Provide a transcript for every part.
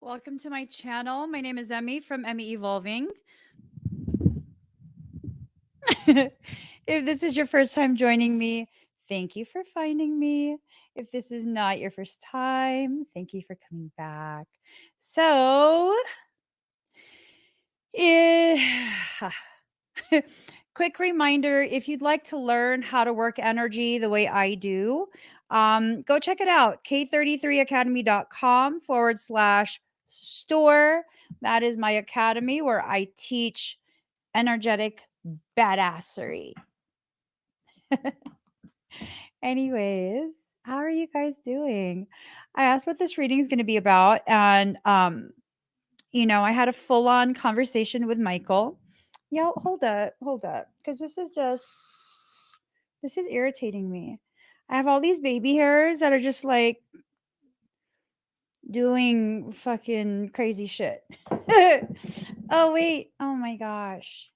Welcome to my channel. My name is Emmy from Emmy Evolving. If this is your first time joining me, thank you for finding me. If this is not your first time, thank you for coming back. So, quick reminder, if you'd like to learn how to work energy the way I do, go check it out, k33academy.com/store. That is my academy where I teach energetic badassery. Anyways, how are you guys doing? I asked what this reading is going to be about, and I had a full-on conversation with Michael. Yeah, hold up, because this is irritating me. I have all these baby hairs that are just like doing fucking crazy shit. Oh wait, oh my gosh.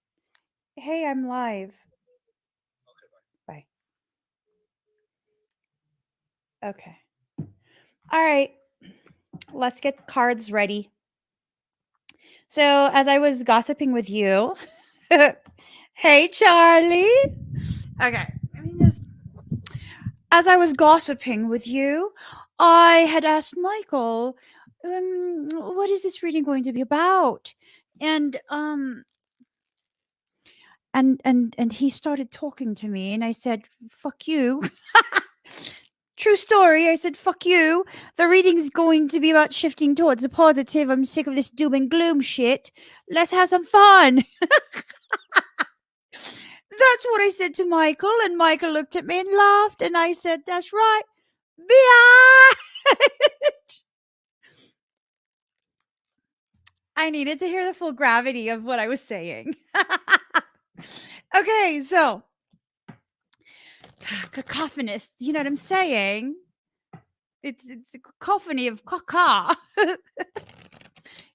Hey, I'm live. Bye. Okay. All right. Let's get cards ready. So, as I was gossiping with you, hey, Charlie. Okay. As I was gossiping with you, I had asked Michael, what is this reading going to be about? And he started talking to me, and I said, fuck you. True story. I said, fuck you. The reading's going to be about shifting towards the positive. I'm sick of this doom and gloom shit. Let's have some fun. That's what I said to Michael, and Michael looked at me and laughed, and I said, that's right. Bitch. I needed to hear the full gravity of what I was saying. Okay, so cacophonous. You know what I'm saying? It's a cacophony of caca.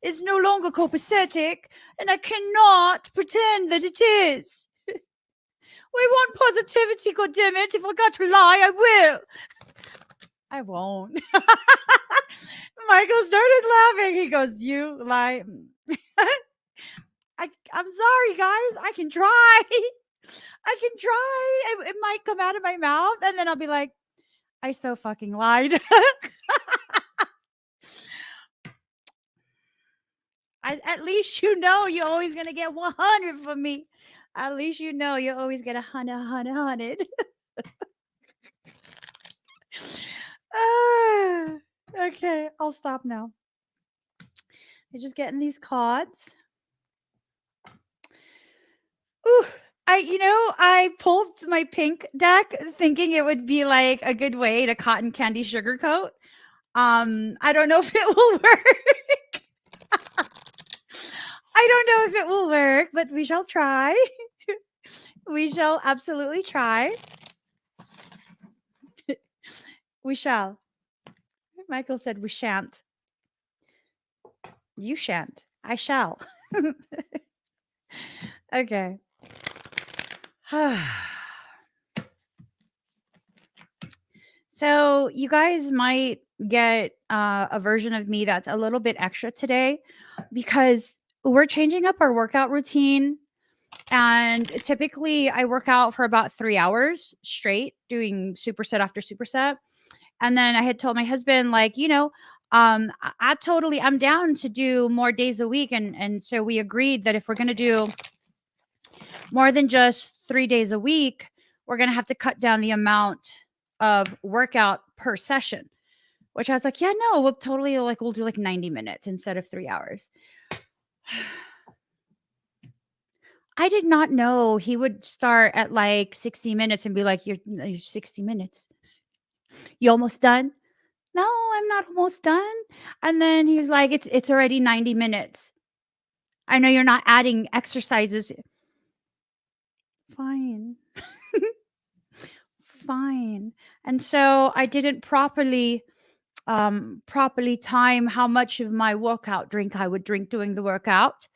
It's no longer copacetic, and I cannot pretend that it is. We want positivity, goddammit. If I got to lie, I will. I won't. Michael started laughing. He goes, you lie. I'm sorry, guys. I can try. I can try. It might come out of my mouth, and then I'll be like, I so fucking lied. At least you know you're always going to get 100 from me. At least you know you'll always get 100. Okay, I'll stop now. You're just getting these cards. Ooh, I pulled my pink deck thinking it would be like a good way to cotton candy sugarcoat. I don't know if it will work. I don't know if it will work, but we shall try. We shall absolutely try. We shall. Michael said we shan't. You shan't. I shall. Okay. So you guys might get a version of me that's a little bit extra today because we're changing up our workout routine. And typically I work out for about 3 hours straight doing superset after superset. And then I had told my husband, like, I'm down to do more days a week. And so we agreed that if we're going to do more than just 3 days a week, we're going to have to cut down the amount of workout per session, which I was like, yeah, no, we'll totally we'll do like 90 minutes instead of 3 hours. I did not know he would start at like 60 minutes and be like, you're 60 minutes. You almost done? No, I'm not almost done. And then he was like, it's already 90 minutes. I know you're not adding exercises. Fine. Fine. And so I didn't properly time how much of my workout drink I would drink during the workout.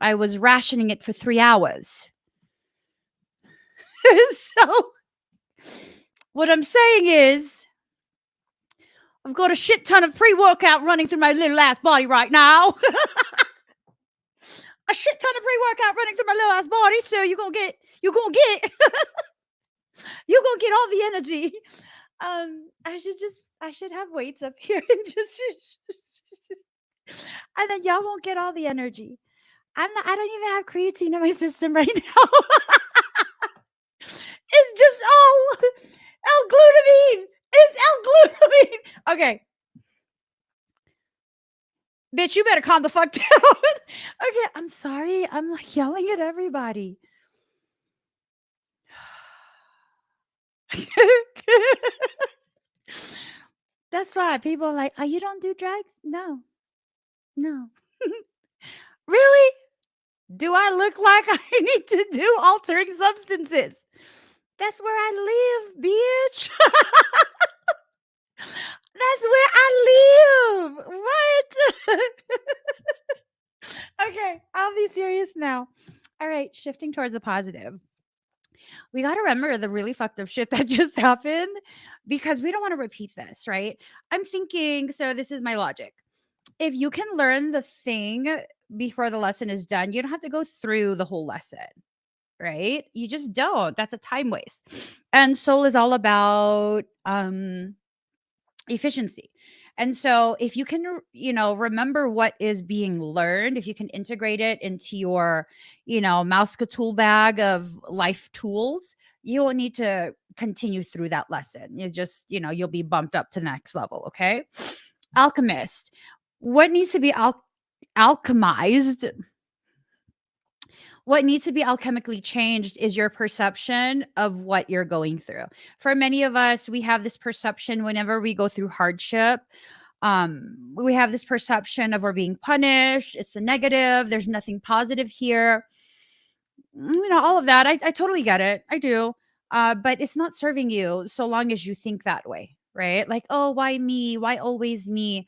I was rationing it for 3 hours. So what I'm saying is I've got a shit ton of pre-workout running through my little ass body right now. A shit ton of pre-workout running through my little ass body. So you're gonna get you're gonna get all the energy. I should have weights up here and just and then y'all won't get all the energy. I don't even have creatine in my system right now. It's just all L-glutamine. It's L-glutamine. Okay. Bitch, you better calm the fuck down. Okay, I'm sorry. I'm like yelling at everybody. That's why people are like, oh, you don't do drugs? No, no. Really? Do I look like I need to do altering substances? That's where I live, bitch. That's where I live. What? Okay, I'll be serious now. All right, shifting towards the positive. We got to remember the really fucked up shit that just happened because we don't want to repeat this, right? I'm thinking, so this is my logic. If you can learn the thing before the lesson is done, you don't have to go through the whole lesson, right? You just don't. That's a time waste. And soul is all about efficiency. And so if you can, remember what is being learned, if you can integrate it into your, Mouska tool bag of life tools, you won't need to continue through that lesson. You just, you'll be bumped up to the next level. Okay. Alchemist. What needs to be alchemized? What needs to be alchemically changed is your perception of what you're going through. For many of us, we have this perception whenever we go through hardship. We have this perception of we're being punished. It's the negative. There's nothing positive here. All of that. I totally get it. I do. But it's not serving you so long as you think that way, right? Like, oh, why me? Why always me?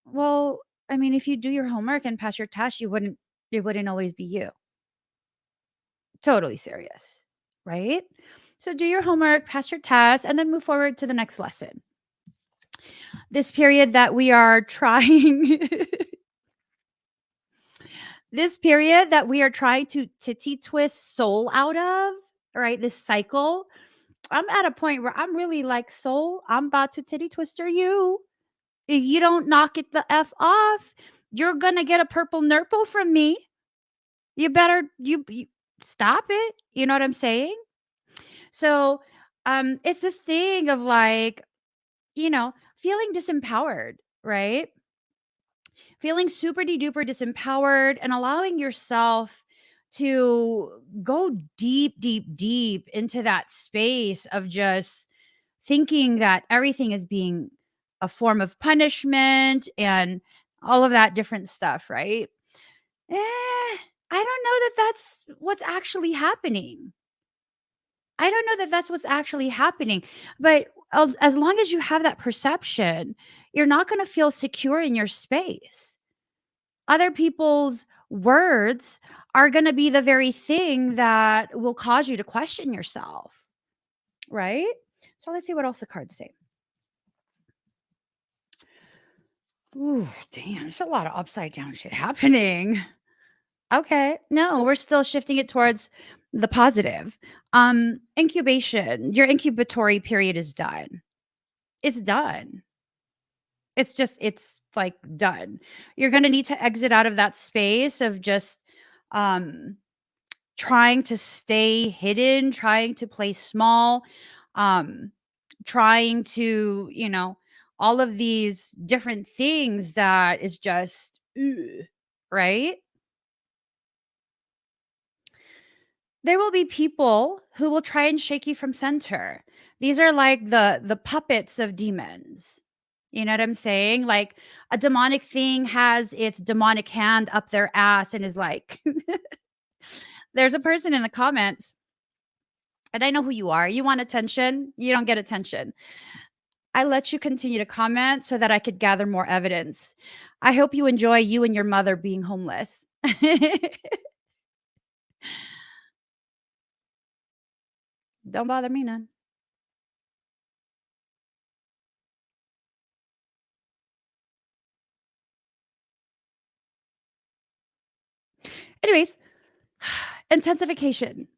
Well, I mean, if you do your homework and pass your test, it wouldn't always be you. Totally serious, right? So do your homework, pass your test, and then move forward to the next lesson. This period that we are trying this period that we are trying to titty twist soul out of, right? This cycle. I'm at a point where I'm really like, soul, I'm about to titty twister you. If you don't knock it the F off, you're gonna get a purple nurple from me. You better you stop it. You know what I'm saying? So it's this thing of like, feeling disempowered, right? Feeling super duper disempowered and allowing yourself to go deep, deep, deep into that space of just thinking that everything is being a form of punishment and all of that different stuff, right? I don't know that that's what's actually happening. I don't know that that's what's actually happening. But as long as you have that perception, you're not going to feel secure in your space. Other people's words are going to be the very thing that will cause you to question yourself, right? So let's see what else the cards say. Ooh, damn, there's a lot of upside down shit happening. Okay. No, we're still shifting it towards the positive. Incubation. Your incubatory period is done. It's done. It's like done. You're going to need to exit out of that space of just um trying to stay hidden, trying to play small, um trying to, all of these different things that is just ugh, right? There will be people who will try and shake you from center. These are like the puppets of demons. You know what I'm saying? Like a demonic thing has its demonic hand up their ass and is like, there's a person in the comments, and I know who you are. You want attention, you don't get attention. I let you continue to comment so that I could gather more evidence. I hope you enjoy you and your mother being homeless. Don't bother me none. Anyways, intensification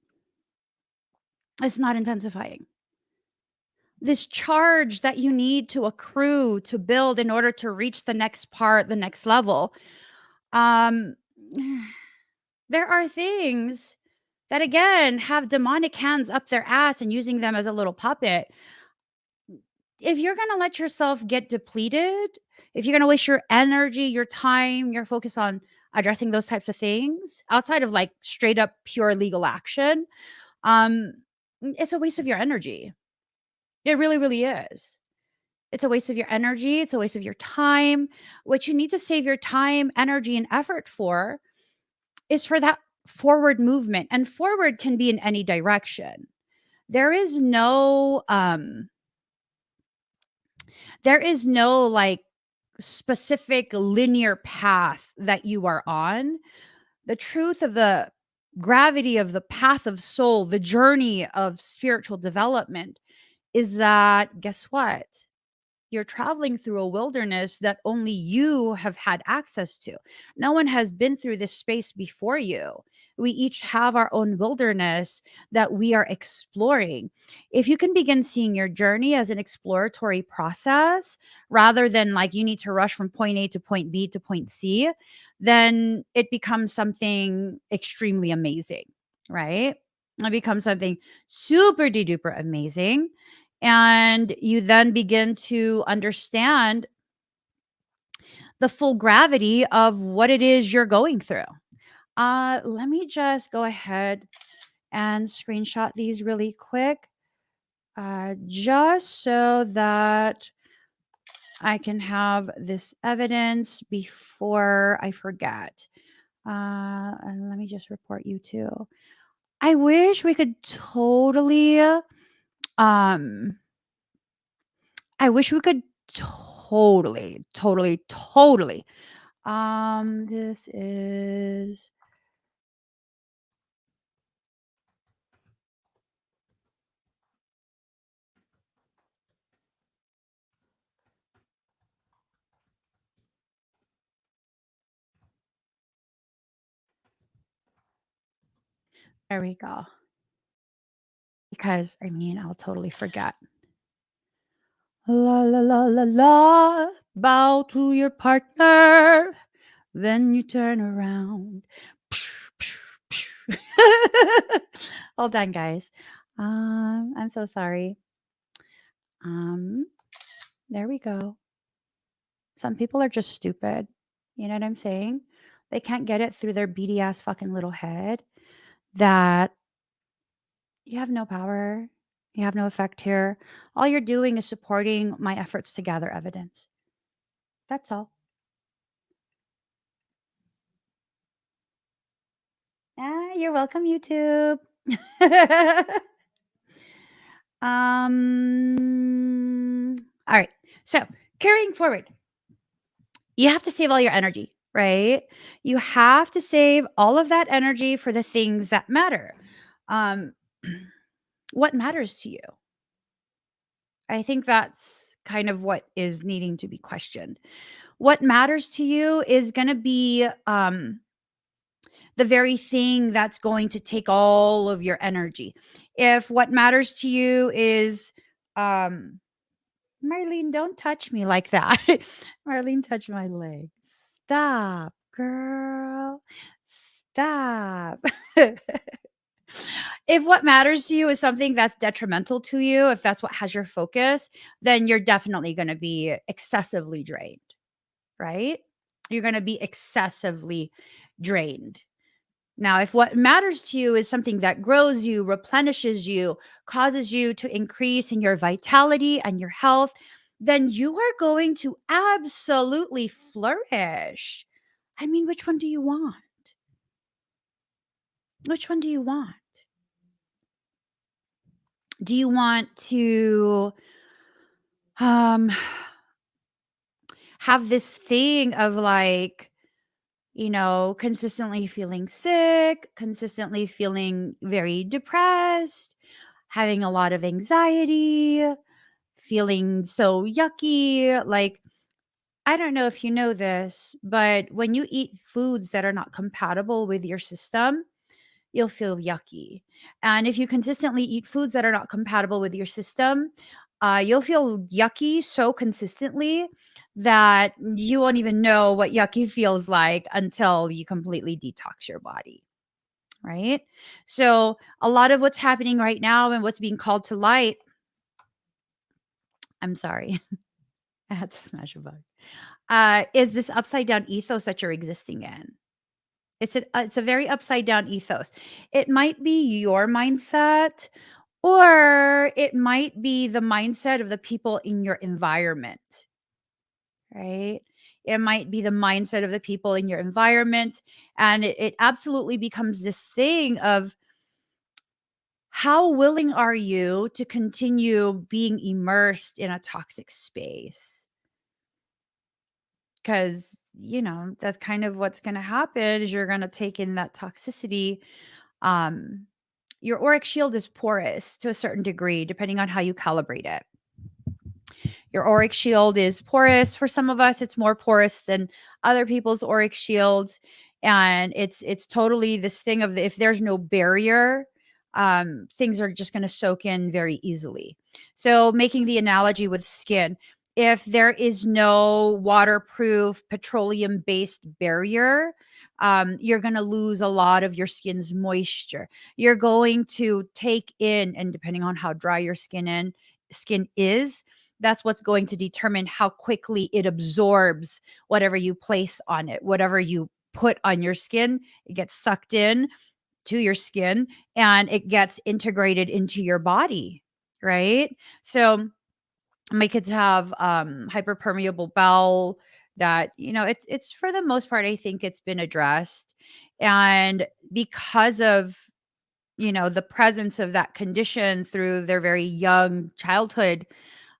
is not intensifying. This charge that you need to accrue to build in order to reach the next part, the next level. Um, there are things that again have demonic hands up their ass and using them as a little puppet. If you're going to let yourself get depleted, if you're going to waste your energy, your time, your focus on addressing those types of things outside of like straight up pure legal action, um, it's a waste of your energy. It really, really is. It's a waste of your energy. It's a waste of your time. What you need to save your time, energy, and effort for is for that forward movement. And forward can be in any direction. There is no like specific linear path that you are on. The truth of the gravity of the path of soul, the journey of spiritual development is that, guess what? You're traveling through a wilderness that only you have had access to. No one has been through this space before you. We each have our own wilderness that we are exploring. If you can begin seeing your journey as an exploratory process rather than like you need to rush from point A to point B to point C, then it becomes something extremely amazing, right? It becomes something super duper amazing, and you then begin to understand the full gravity of what it is you're going through. Let me just go ahead and screenshot these really quick, just so that I can have this evidence before I forget. And let me just report you too. I wish we could totally um I wish we could totally. This is there we go. Because I mean, I'll totally forget. La la la la la. Bow to your partner. Then you turn around. Hold on, guys. I'm so sorry. Um, there we go. Some people are just stupid. You know what I'm saying? They can't get it through their beady ass fucking little head that you have no power. You have no effect here. All you're doing is supporting my efforts to gather evidence. That's all. You're welcome, YouTube. All right. So carrying forward, you have to save all your energy, right? You have to save all of that energy for the things that matter. Um, what matters to you? I think that's kind of what is needing to be questioned. What matters to you is going to be the very thing that's going to take all of your energy. If what matters to you is, Marlene, don't touch me like that. Marlene, touch my leg. Stop, girl. Stop. If what matters to you is something that's detrimental to you, if that's what has your focus, then you're definitely going to be excessively drained, right? You're going to be excessively drained. Now, if what matters to you is something that grows you, replenishes you, causes you to increase in your vitality and your health, then you are going to absolutely flourish. I mean, which one do you want? Which one do you want? Do you want to um have this thing of like, consistently feeling sick, consistently feeling very depressed, having a lot of anxiety, feeling so yucky? Like, I don't know if you know this, but when you eat foods that are not compatible with your system, you'll feel yucky. And if you consistently eat foods that are not compatible with your system, you'll feel yucky so consistently that you won't even know what yucky feels like until you completely detox your body. Right. So, a lot of what's happening right now and what's being called to light, I'm sorry, I had to smash a bug, is this upside down ethos that you're existing in. It's a very upside down ethos. It might be your mindset, or it might be the mindset of the people in your environment, right? It might be the mindset of the people in your environment, and it absolutely becomes this thing of how willing are you to continue being immersed in a toxic space? Because, that's kind of what's gonna happen is you're gonna take in that toxicity. Um, your auric shield is porous to a certain degree, depending on how you calibrate it. Your auric shield is porous. For some of us, it's more porous than other people's auric shields. And it's totally this thing of if there's no barrier, things are just going to soak in very easily. So making the analogy with skin, if there is no waterproof petroleum based barrier, you're going to lose a lot of your skin's moisture. You're going to take in, and depending on how dry your skin is, that's what's going to determine how quickly it absorbs whatever you place on it, whatever you put on your skin. It gets sucked in to your skin and it gets integrated into your body, right? So my kids have hyperpermeable bowel that, it's for the most part, I think it's been addressed. And because of the presence of that condition through their very young childhood,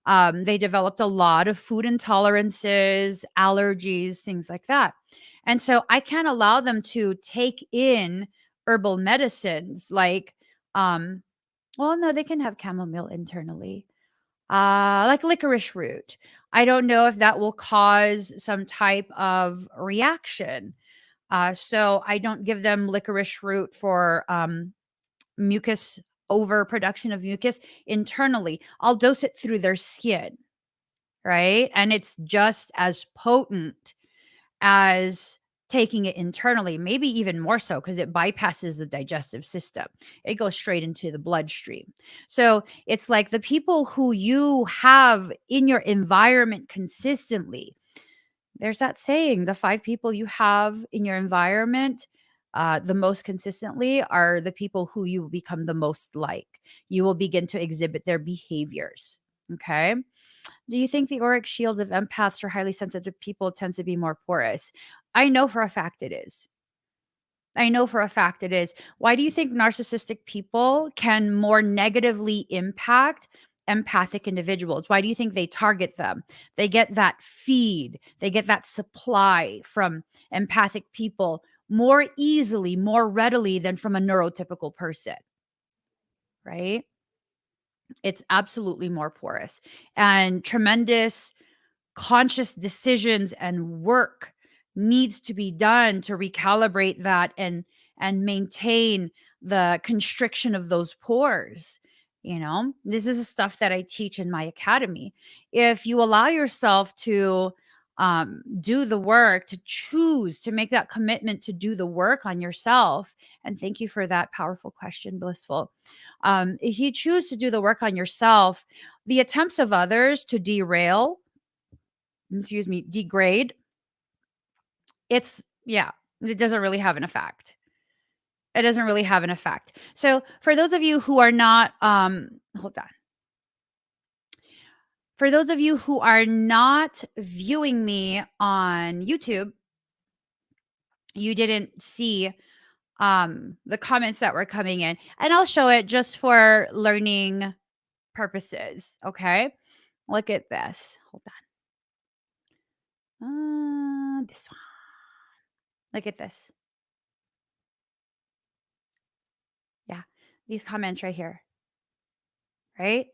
they developed a lot of food intolerances, allergies, things like that. And so I can't allow them to take in herbal medicines like, um, well, no, they can have chamomile internally, like licorice root. I don't know if that will cause some type of reaction. So I don't give them licorice root for mucus, overproduction of mucus internally. I'll dose it through their skin, right? And it's just as potent as taking it internally, maybe even more so because it bypasses the digestive system. It goes straight into the bloodstream. So it's like the people who you have in your environment consistently. There's that saying, the 5 people you have in your environment the most consistently are the people who you will become the most like. You will begin to exhibit their behaviors. Okay. Do you think the auric shields of empaths or highly sensitive people tends to be more porous? I know for a fact it is. I know for a fact it is. Why do you think narcissistic people can more negatively impact empathic individuals? Why do you think they target them? They get that feed, they get that supply from empathic people more easily, more readily than from a neurotypical person, right? It's absolutely more porous and tremendous conscious decisions and work needs to be done to recalibrate that and maintain the constriction of those pores. This is the stuff that I teach in my academy. If you allow yourself to do the work, to choose to make that commitment to do the work on yourself, and thank you for that powerful question, Blissful. If you choose to do the work on yourself, the attempts of others to degrade, it doesn't really have an effect. It doesn't really have an effect. So for those of you who are not, hold on. For those of you who are not viewing me on YouTube, you didn't see the comments that were coming in, and I'll show it just for learning purposes. Okay. Look at this. Hold on. This one. Look at this. Yeah. These comments right here. Right?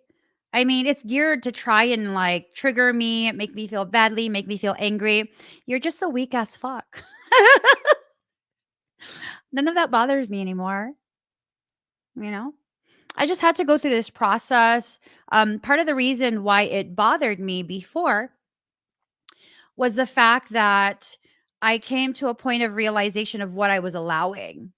I mean, it's geared to try and like trigger me, make me feel badly, make me feel angry. You're just a weak ass fuck. None of that bothers me anymore, you know? I just had to go through this process. Part of the reason why it bothered me before was the fact that I came to a point of realization of what I was allowing.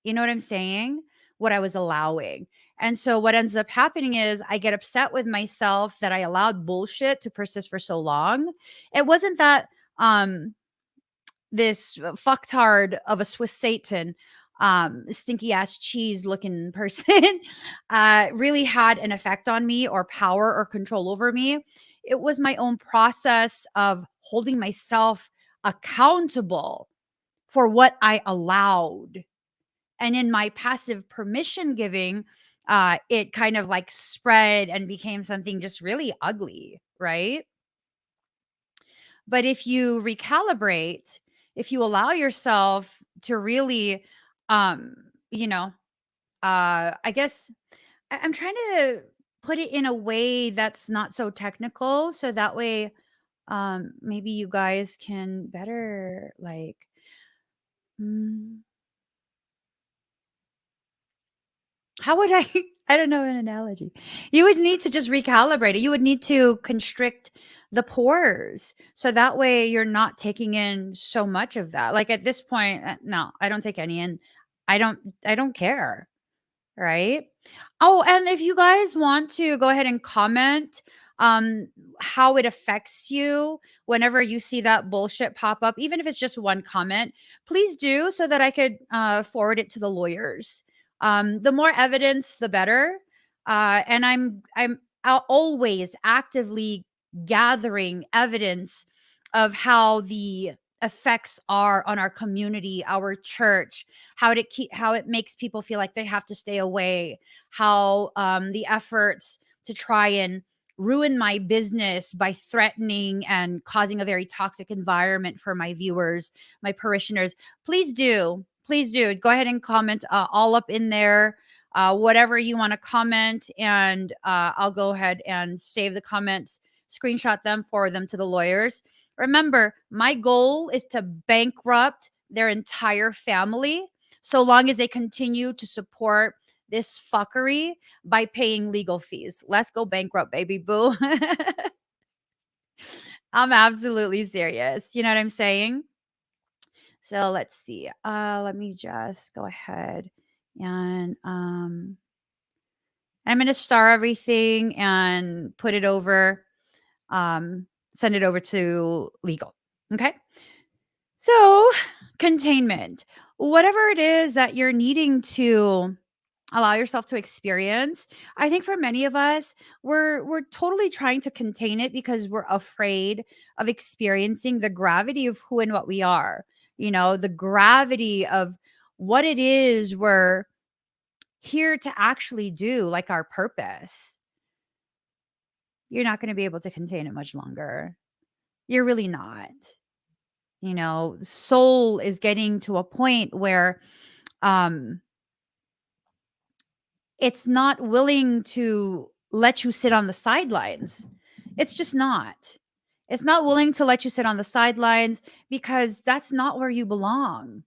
You know what I'm saying? What I was allowing. And so what ends up happening is I get upset with myself that I allowed bullshit to persist for so long. It wasn't that this fucktard of a Swiss Satan, stinky ass cheese looking person, really had an effect on me or power or control over me. It was my own process of holding myself accountable for what I allowed. And in my passive permission giving, it kind of like spread and became something just really ugly, right? But if you recalibrate, if you allow yourself to really, um, you know, I guess I'm trying to put it in a way that's not so technical. So that way, maybe you guys can better like, mm, how would I I don't know an analogy. You would need to just recalibrate it. You would need to constrict the pores so that way you're not taking in so much of that. Like at this point, no, I don't take any in. I don't care. Right? Oh, and if you guys want to go ahead and comment um how it affects you whenever you see that bullshit pop up, even if it's just one comment, please do so that I could forward it to the lawyers. The more evidence, the better. And always actively gathering evidence of how the effects are on our community, our church, how it makes people feel like they have to stay away, how the efforts to try and ruin my business by threatening and causing a very toxic environment for my viewers, my parishioners. Please do go ahead and comment all up in there, whatever you want to comment, and I'll go ahead and save the comments, screenshot them, forward them to the lawyers. Remember, my goal is to bankrupt their entire family so long as they continue to support this fuckery by paying legal fees. Let's go bankrupt, baby boo. I'm absolutely serious. You know what I'm saying? So let's see. Let me just go ahead and I'm going to star everything and put it over, send it over to legal. Okay. So, containment. Whatever it is that you're needing to allow yourself to experience, I think for many of us, we're totally trying to contain it because we're afraid of experiencing the gravity of who and what we are. The gravity of what it is we're here to actually do, like our purpose. You're not going to be able to contain it much longer. You're really not. Soul is getting to a point where um it's not willing to let you sit on the sidelines. It's just not. It's not willing to let you sit on the sidelines because that's not where you belong.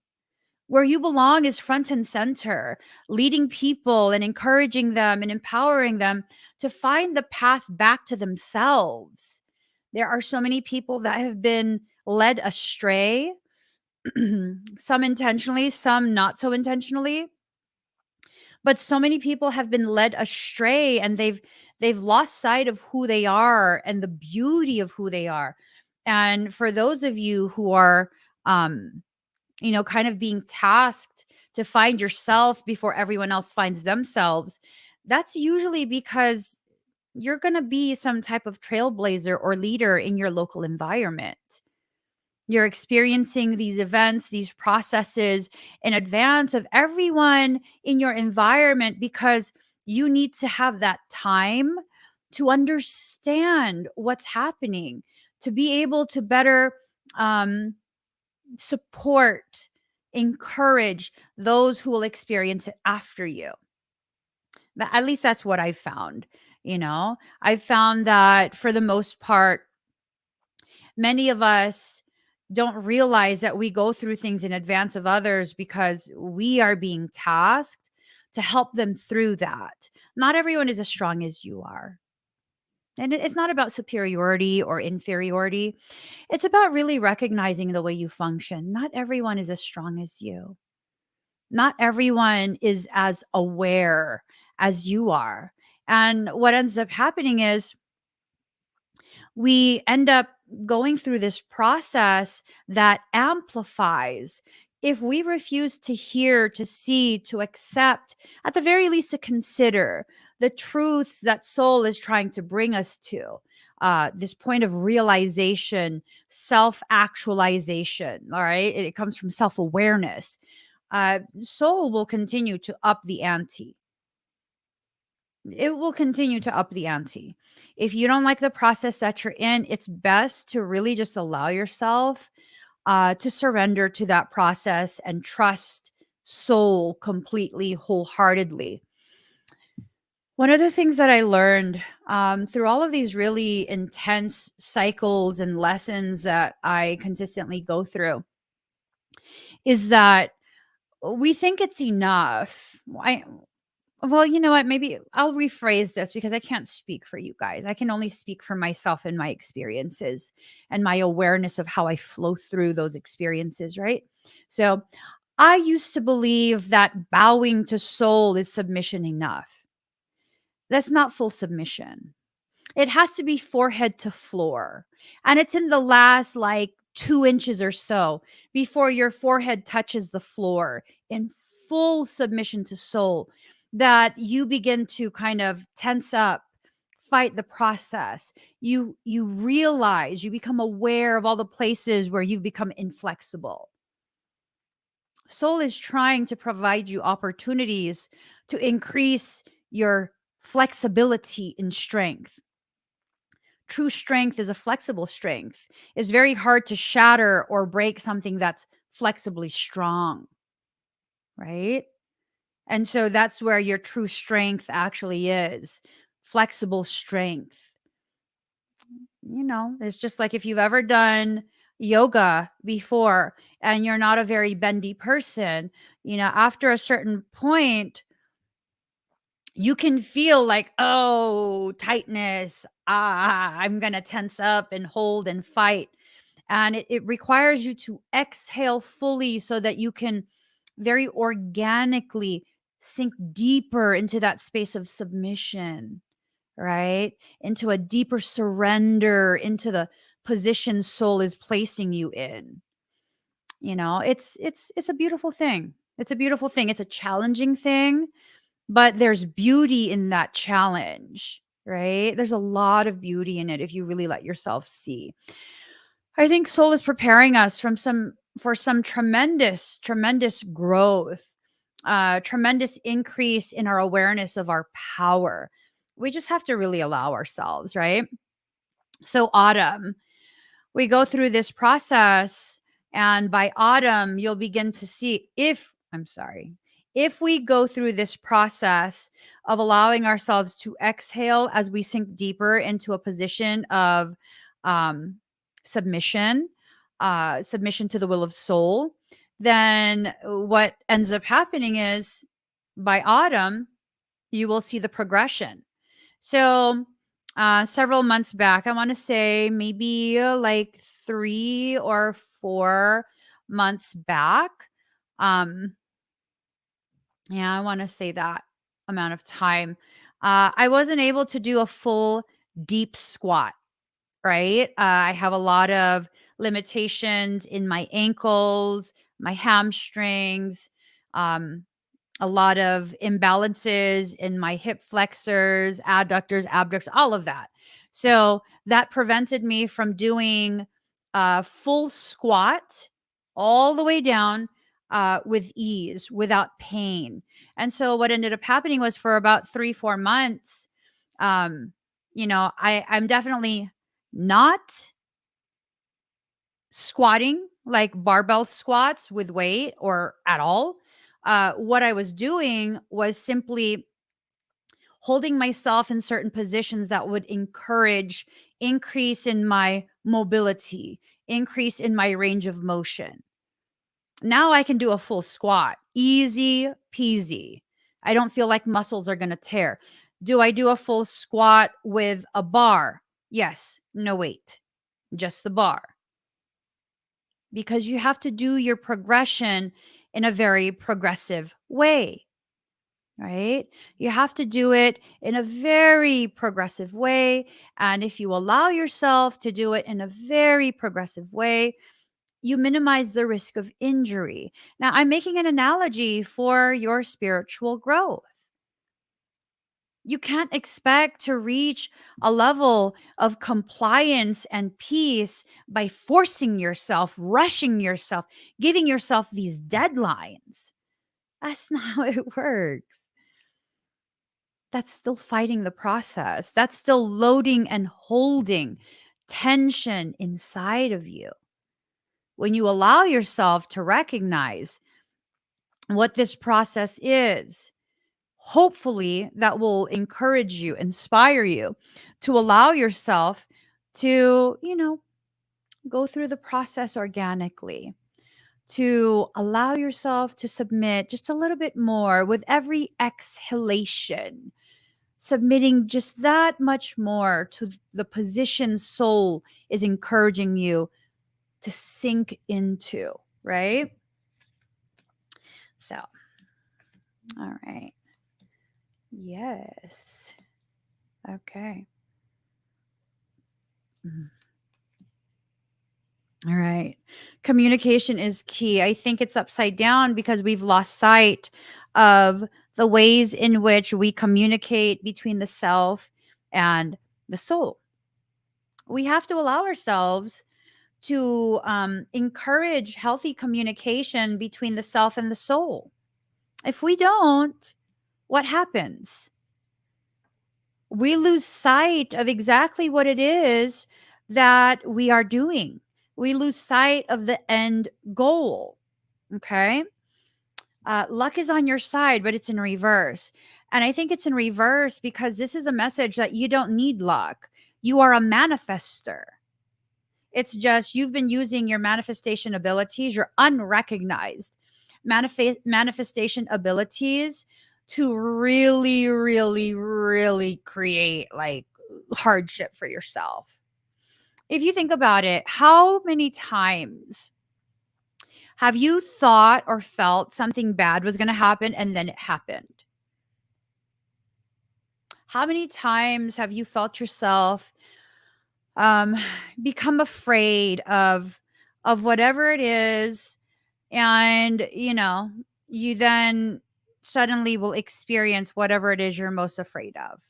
Where you belong is front and center, leading people and encouraging them and empowering them to find the path back to themselves. There are so many people that have been led astray, some intentionally, some not so intentionally. But so many people have been led astray and they've lost sight of who they are and the beauty of who they are. And for those of you who are um kind of being tasked to find yourself before everyone else finds themselves, that's usually because you're going to be some type of trailblazer or leader in your local environment. You're experiencing these events, these processes in advance of everyone in your environment because you need to have that time to understand what's happening, to be able to better um, support, encourage those who will experience it after you. At least that's what I found. I've found that for the most part, many of us don't realize that we go through things in advance of others because we are being tasked to help them through that. Not everyone is as strong as you are. And it's not about superiority or inferiority. It's about really recognizing the way you function. Not everyone is as strong as you. Not everyone is as aware as you are. And what ends up happening is we end up going through this process that amplifies. If we refuse to hear, to see, to accept, at the very least to consider the truth that soul is trying to bring us to, this point of realization, self actualization, all right? It comes from self awareness. Soul will continue to up the ante. It will continue to up the ante. If you don't like the process that you're in, it's best to really just allow yourself to surrender to that process and trust soul completely, wholeheartedly. One of the things that I learned through all of these really intense cycles and lessons that I consistently go through is that we think it's enough. Well, you know what? Maybe I'll rephrase this because I can't speak for you guys. I can only speak for myself and my experiences and my awareness of how I flow through those experiences, right? So I used to believe that bowing to soul is submission enough. That's not full submission. It has to be forehead to floor. And it's in the last like 2 inches or so before your forehead touches the floor in full submission to soul that you begin to kind of tense up, fight the process. You realize, you become aware of all the places where you've become inflexible. Soul is trying to provide you opportunities to increase your flexibility in strength. True strength is a flexible strength. It's very hard to shatter or break something that's flexibly strong, right? And so that's where your true strength actually is, flexible strength. It's just like if you've ever done yoga before and you're not a very bendy person, after a certain point, you can feel like, oh, tightness. I'm going to tense up and hold and fight. And it requires you to exhale fully so that you can very organically sink deeper into that space of submission, right? Into a deeper surrender, into the position soul is placing you in. It's a beautiful thing. It's a beautiful thing. It's a challenging thing, but there's beauty in that challenge, right? There's a lot of beauty in it if you really let yourself see. I think soul is preparing us for some tremendous, tremendous growth, tremendous increase in our awareness of our power. We just have to really allow ourselves, right? So autumn, we go through this process, and by autumn you'll begin to see if we go through this process of allowing ourselves to exhale as we sink deeper into a position of um, submission, submission to the will of soul, then what ends up happening is by autumn you will see the progression. So, several months back, I want to say maybe like 3 or 4 months back. Um, yeah, I want to say that amount of time. I wasn't able to do a full deep squat, right? I have a lot of limitations in my ankles, my hamstrings. Um, a lot of imbalances in my hip flexors, adductors, abductors, all of that. So that prevented me from doing a full squat all the way down with ease, without pain. And so what ended up happening was for about 3, 4 months, um, I'm definitely not squatting like barbell squats with weight or at all. What I was doing was simply holding myself in certain positions that would encourage increase in my mobility, increase in my range of motion. Now I can do a full squat. Easy peasy. I don't feel like muscles are going to tear. Do I do a full squat with a bar? Yes. No weight. Just the bar. Because you have to do your progression in a very progressive way, right? You have to do it in a very progressive way. And if you allow yourself to do it in a very progressive way, you minimize the risk of injury. Now, I'm making an analogy for your spiritual growth. You can't expect to reach a level of compliance and peace by forcing yourself, rushing yourself, giving yourself these deadlines. That's not how it works. That's still fighting the process. That's still loading and holding tension inside of you. When you allow yourself to recognize what this process is, hopefully that will encourage you, inspire you to allow yourself to, go through the process organically, to allow yourself to submit just a little bit more with every exhalation, submitting just that much more to the position soul is encouraging you to sink into, right? So, all right. Yes. Okay. Mhm. All right. Communication is key. I think it's upside down because we've lost sight of the ways in which we communicate between the self and the soul. We have to allow ourselves to encourage healthy communication between the self and the soul. If we don't, what happens? We lose sight of exactly what it is that we are doing. We lose sight of the end goal. Okay. Luck is on your side, but it's in reverse. And I think it's in reverse because this is a message that you don't need luck. You are a manifester. It's just you've been using your manifestation abilities, your unrecognized manifestation abilities to really, really, really create like hardship for yourself. If you think about it, how many times have you thought or felt something bad was going to happen and then it happened? How many times have you felt yourself um, become afraid of whatever it is, and you then suddenly will experience whatever it is you're most afraid of?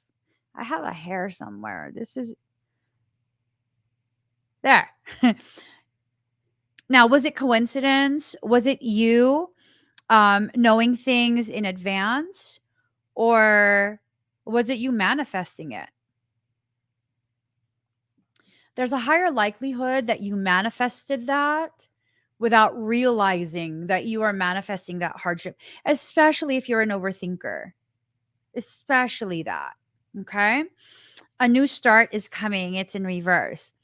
I have a hair somewhere. This is there. Now, was it coincidence? Was it you knowing things in advance, or was it you manifesting it? There's a higher likelihood that you manifested that without realizing that you are manifesting that hardship, especially if you're an overthinker, especially that. Okay. A new start is coming. It's in reverse.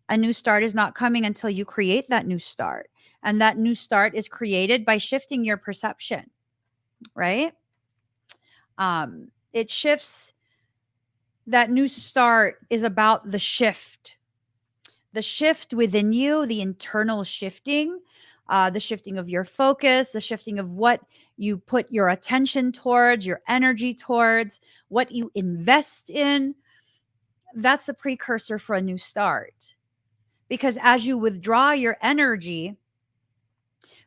A new start is not coming until you create that new start. And that new start is created by shifting your perception, right? It shifts. That new start is about the shift within you, the internal shifting, the shifting of your focus, the shifting of what you put your attention towards, your energy towards, what you invest in. That's the precursor for a new start. Because as you withdraw your energy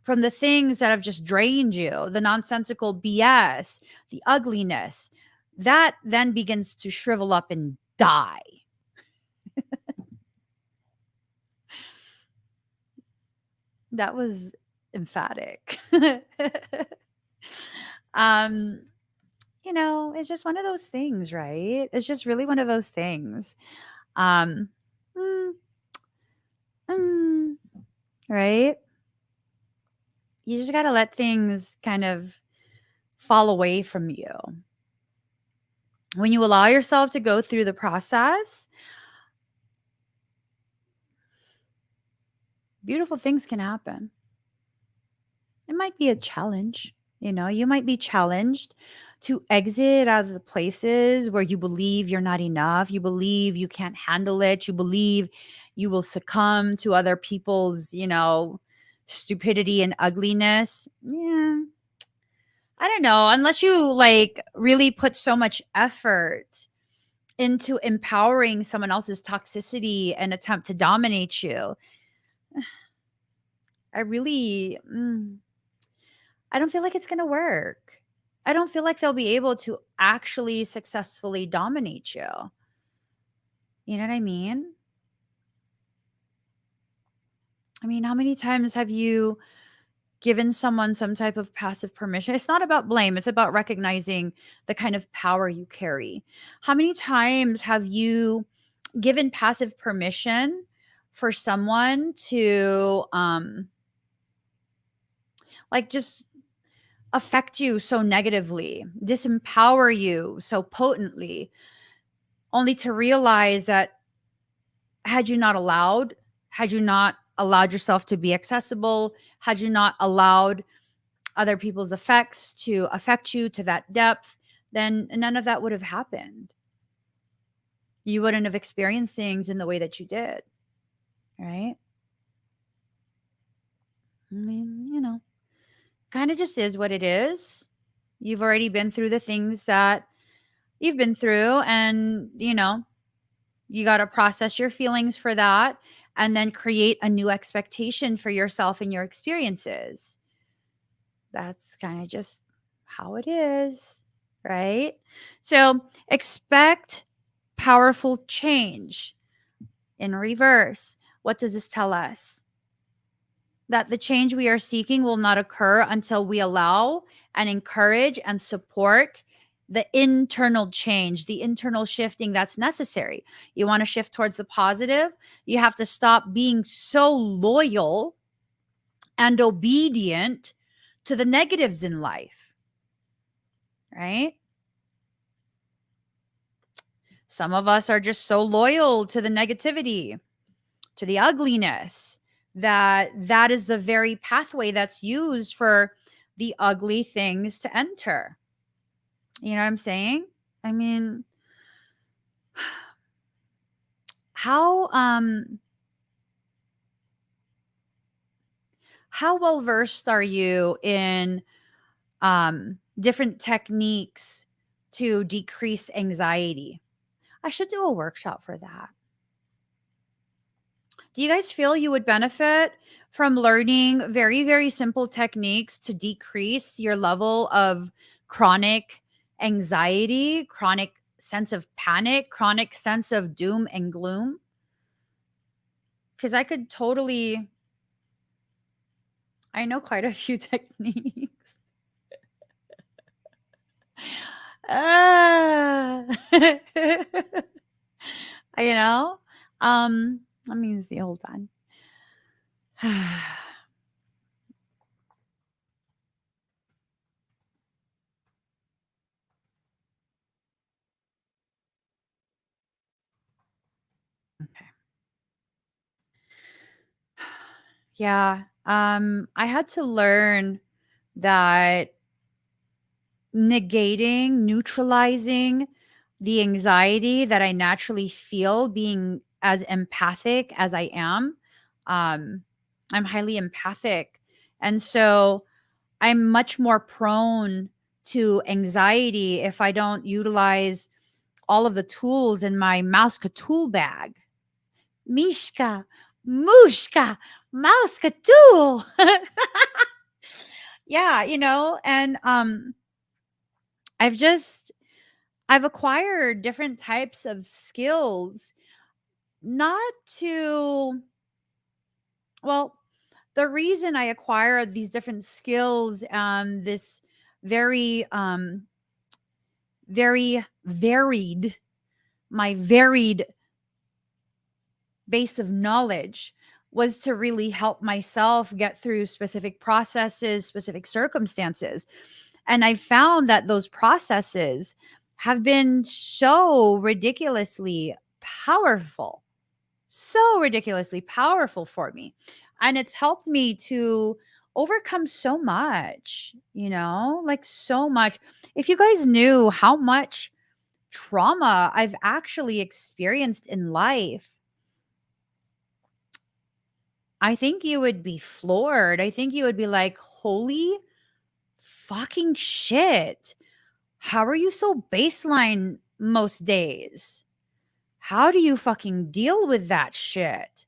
from the things that have just drained you, the nonsensical BS, the ugliness, that then begins to shrivel up and die. That was emphatic. um, it's just one of those things, right? It's just really one of those things. Um, mm, mm, right? You just got to let things kind of fall away from you. When you allow yourself to go through the process, beautiful things can happen. It might be a challenge. You might be challenged to exit out of the places where you believe you're not enough. You believe you can't handle it. You believe you will succumb to other people's, stupidity and ugliness. Yeah. I don't know. Unless you like really put so much effort into empowering someone else's toxicity and attempt to dominate you, I really, I don't feel like it's going to work. I don't feel like they'll be able to actually successfully dominate you. You know what I mean? I mean, how many times have you given someone some type of passive permission? It's not about blame, it's about recognizing the kind of power you carry. How many times have you given passive permission for someone to like just affect you so negatively, disempower you so potently, only to realize that had you not allowed yourself to be accessible, had you not allowed other people's effects to affect you to that depth, then none of that would have happened. You wouldn't have experienced things in the way that you did, right? I mean, kind of just is what it is. You've already been through the things that you've been through, and you got to process your feelings for that and then create a new expectation for yourself and your experiences. That's kind of just how it is, right? So expect powerful change in reverse. What does this tell us? That the change we are seeking will not occur until we allow and encourage and support the internal change, the internal shifting that's necessary. You want to shift towards the positive, you have to stop being so loyal and obedient to the negatives in life, right? Some of us are just so loyal to the negativity, to the ugliness, that is the very pathway that's used for the ugly things to enter. You know what I'm saying? I mean, how how well versed are you in different techniques to decrease anxiety? I should do a workshop for that. Do you guys feel you would benefit from learning very, very simple techniques to decrease your level of chronic anxiety, chronic sense of panic, chronic sense of doom and gloom? Because I know quite a few techniques. Ah. you know? Let me see. Hold on. Okay. Yeah. I had to learn that neutralizing the anxiety that I naturally feel being as empathic as I am. Um, I'm highly empathic. And so I'm much more prone to anxiety if I don't utilize all of the tools in my Mauska tool bag. Mishka, Mushka, Mauska tool. Yeah, and I've just I've acquired different types of skills, not to, well, the reason I acquire these different skills, this very, very varied, my varied base of knowledge was to really help myself get through specific processes, specific circumstances. And I found that those processes have been so ridiculously powerful. So ridiculously powerful for me. And it's helped me to overcome so much, like so much. If you guys knew how much trauma I've actually experienced in life, I think you would be floored. I think you would be like, holy fucking shit. How are you so baseline most days? How do you fucking deal with that shit?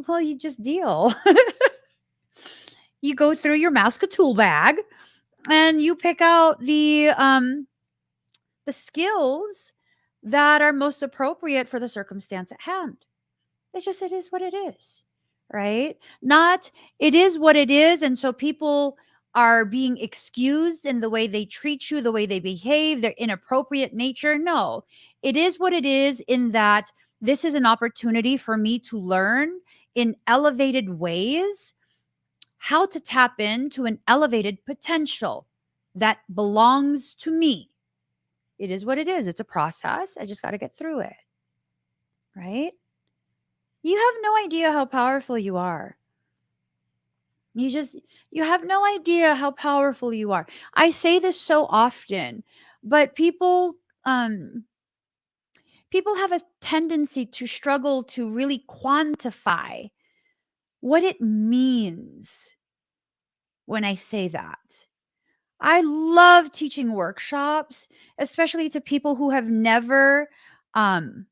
Well, you just deal. You go through your Mouska tool bag and you pick out the skills that are most appropriate for the circumstance at hand. It is what it is, right? Not it is what it is. And so people are being excused in the way they treat you, the way they behave, their inappropriate nature. No, it is what it is, in that this is an opportunity for me to learn in elevated ways how to tap into an elevated potential that belongs to me. It is what it is. It's a process. I just got to get through it, right? You have no idea how powerful you are. You just, you have no idea how powerful you are. I say this so often, but people have a tendency to struggle to really quantify what it means when I say that. I love teaching workshops, especially to people who have um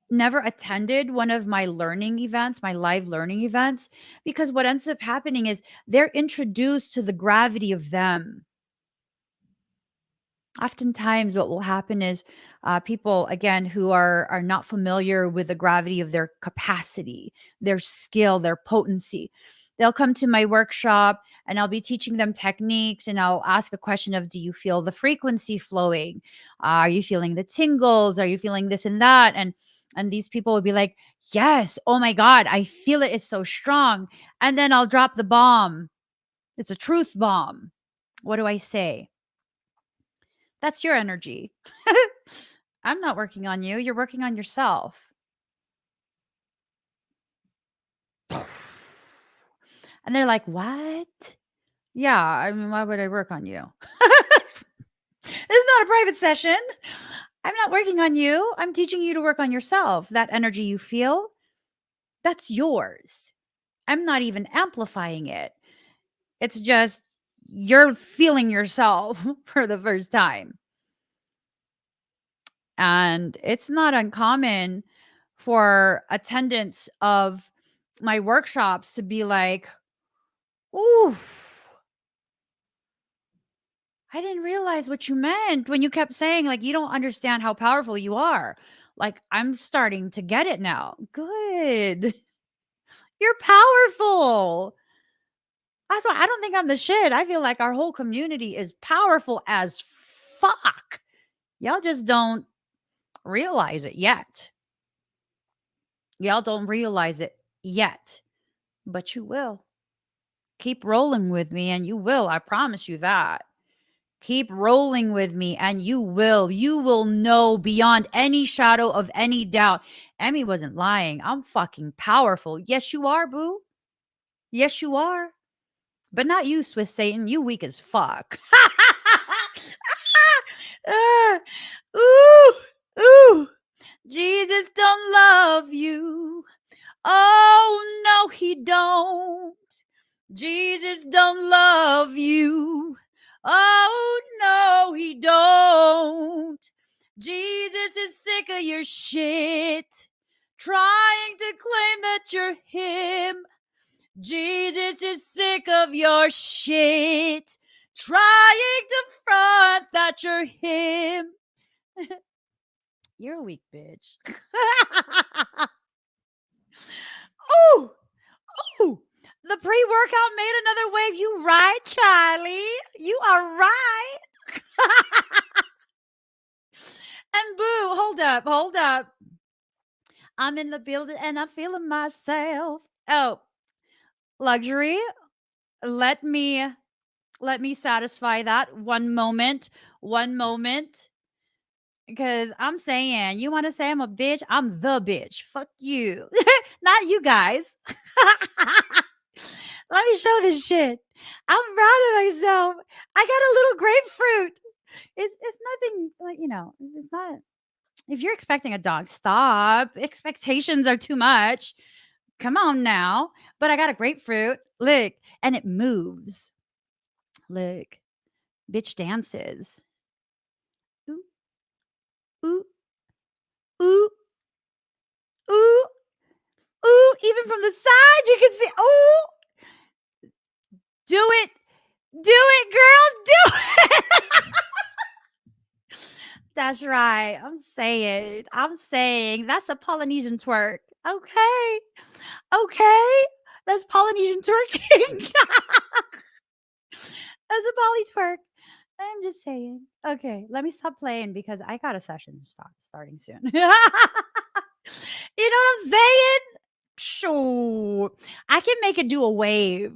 never attended one of my learning events, my live learning events, because what ends up happening is they're introduced to the gravity of them. Oftentimes what will happen is people, again, who are not familiar with the gravity of their capacity, their skill, their potency, they'll come to my workshop and I'll be teaching them techniques, and I'll ask a question of, do you feel the frequency flowing? Are you feeling the tingles? Are you feeling this and that? And these people would be like, yes, oh my god, I feel it, it's so strong. And then I'll drop the bomb. It's a truth bomb. What do I say? That's your energy. I'm not working on you. You're working on yourself. And they're like, what? Yeah, I mean, why would I work on you? This is not a private session. I'm not working on you. I'm teaching you to work on yourself. That energy you feel, that's yours. I'm not even amplifying it. It's just you're feeling yourself for the first time. And it's not uncommon for attendants of my workshops to be like, ooh, I didn't realize what you meant when you kept saying, like, you don't understand how powerful you are. Like, I'm starting to get it now. Good. You're powerful. That's why I don't think I'm the shit. I feel like our whole community is powerful as fuck. Y'all just don't realize it yet. Y'all don't realize it yet, but you will. Keep rolling with me and you will. I promise you that. Keep rolling with me and you will. You will know beyond any shadow of any doubt. Emmy wasn't lying. I'm fucking powerful. Yes, you are, boo. Yes, you are. But not you, Swiss Satan. You weak as fuck. Ah, ooh, ooh. Jesus don't love you. Oh, no, he don't. Jesus don't love you. Oh, no, he don't. Jesus is sick of your shit, trying to claim that you're him. Jesus is sick of your shit, trying to front that you're him. You're a weak bitch. Ooh, ooh. The pre-workout made another wave. You right, Charlie. You are right. And boo, hold up, hold up. I'm in the building and I'm feeling myself. Oh, luxury. Let me let me satisfy that. One moment. One moment. Because I'm saying, you want to say I'm a bitch? I'm the bitch. Fuck you. Not you guys. Let me show this shit. I'm proud of myself. I got a little grapefruit. It's nothing like, it's not. If you're expecting a dog, stop. Expectations are too much. Come on now. But I got a grapefruit. Look, and it moves. Look, bitch dances. Ooh, ooh, ooh, ooh, ooh. Even from the side, you can see. Ooh, do it. Do it, girl. Do it. That's right. I'm saying that's a Polynesian twerk. Okay. Okay. That's Polynesian twerking. That's a poly twerk. I'm just saying. Okay, let me stop playing because I got a session starting soon. You know what I'm saying? Sure. I can make it do a wave.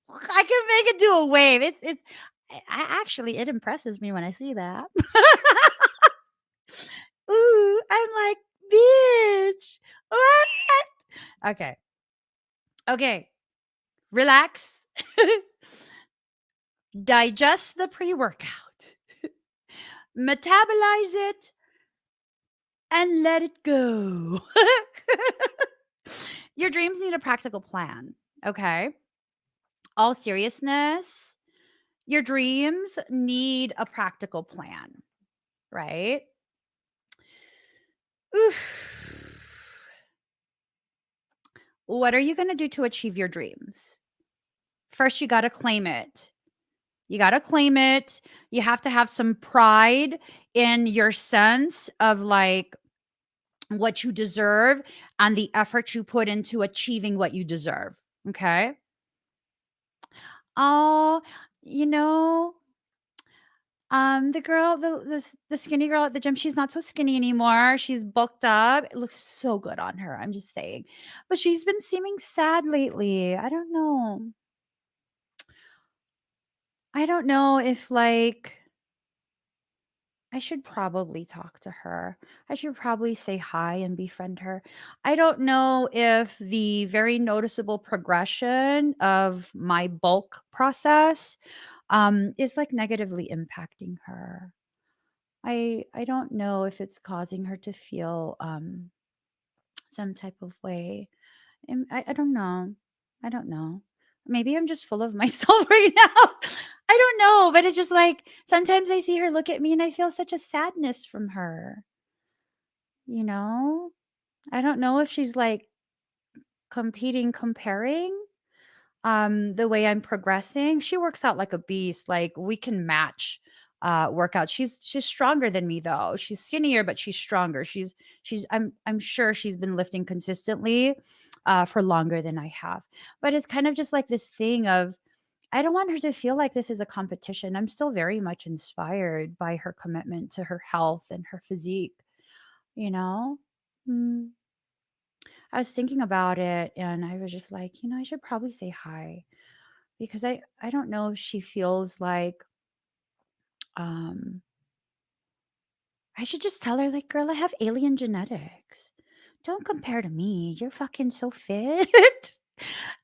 I can make it do a wave. Actually it impresses me when I see that. Ooh, I'm like, bitch. What? Okay. Okay. Relax. Digest the pre-workout. Metabolize it and let it go. Your dreams need a practical plan. Okay. All seriousness, your dreams need a practical plan, right? Oof. What are you going to do to achieve your dreams? First, you got to claim it. You got to claim it. You have to have some pride in your sense of like what you deserve and the effort you put into achieving what you deserve. Okay. Oh, you know, the girl, the skinny girl at the gym, she's not so skinny anymore. She's bulked up. It looks so good on her. I'm just saying. But she's been seeming sad lately. I don't know. I don't know if like I should probably talk to her. I should probably say hi and befriend her. I don't know if the very noticeable progression of my bulk process is like negatively impacting her. I don't know if it's causing her to feel some type of way. And I don't know. I don't know. Maybe I'm just full of myself right now. I don't know, but it's just like sometimes I see her look at me and I feel such a sadness from her. You know? I don't know if she's like comparing the way I'm progressing. She works out like a beast. Like we can match workouts. She's stronger than me though. She's skinnier, but she's stronger. I'm sure she's been lifting consistently for longer than I have. But it's kind of just like this thing of I don't want her to feel like this is a competition. I'm still very much inspired by her commitment to her health and her physique, you know? Mm. I was thinking about it and I was just like, I should probably say hi because I don't know if she feels like um I should just tell her like, girl, I have alien genetics. Don't compare to me. You're fucking so fit.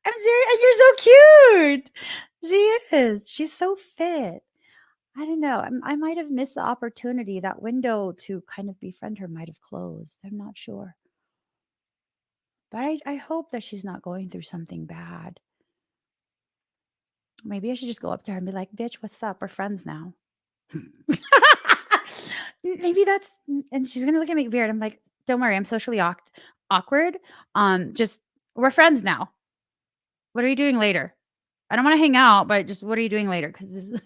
I'm serious. And you're so cute. She is. She's so fit. I don't know. I might have missed the opportunity. That window to kind of befriend her might have closed. I'm not sure. But I hope that she's not going through something bad. Maybe I should just go up to her and be like, bitch, what's up? We're friends now. Maybe that's, and she's going to look at me weird. I'm like, don't worry. I'm socially awkward. Just, we're friends now. What are you doing later? I don't want to hang out, but just what are you doing later? Because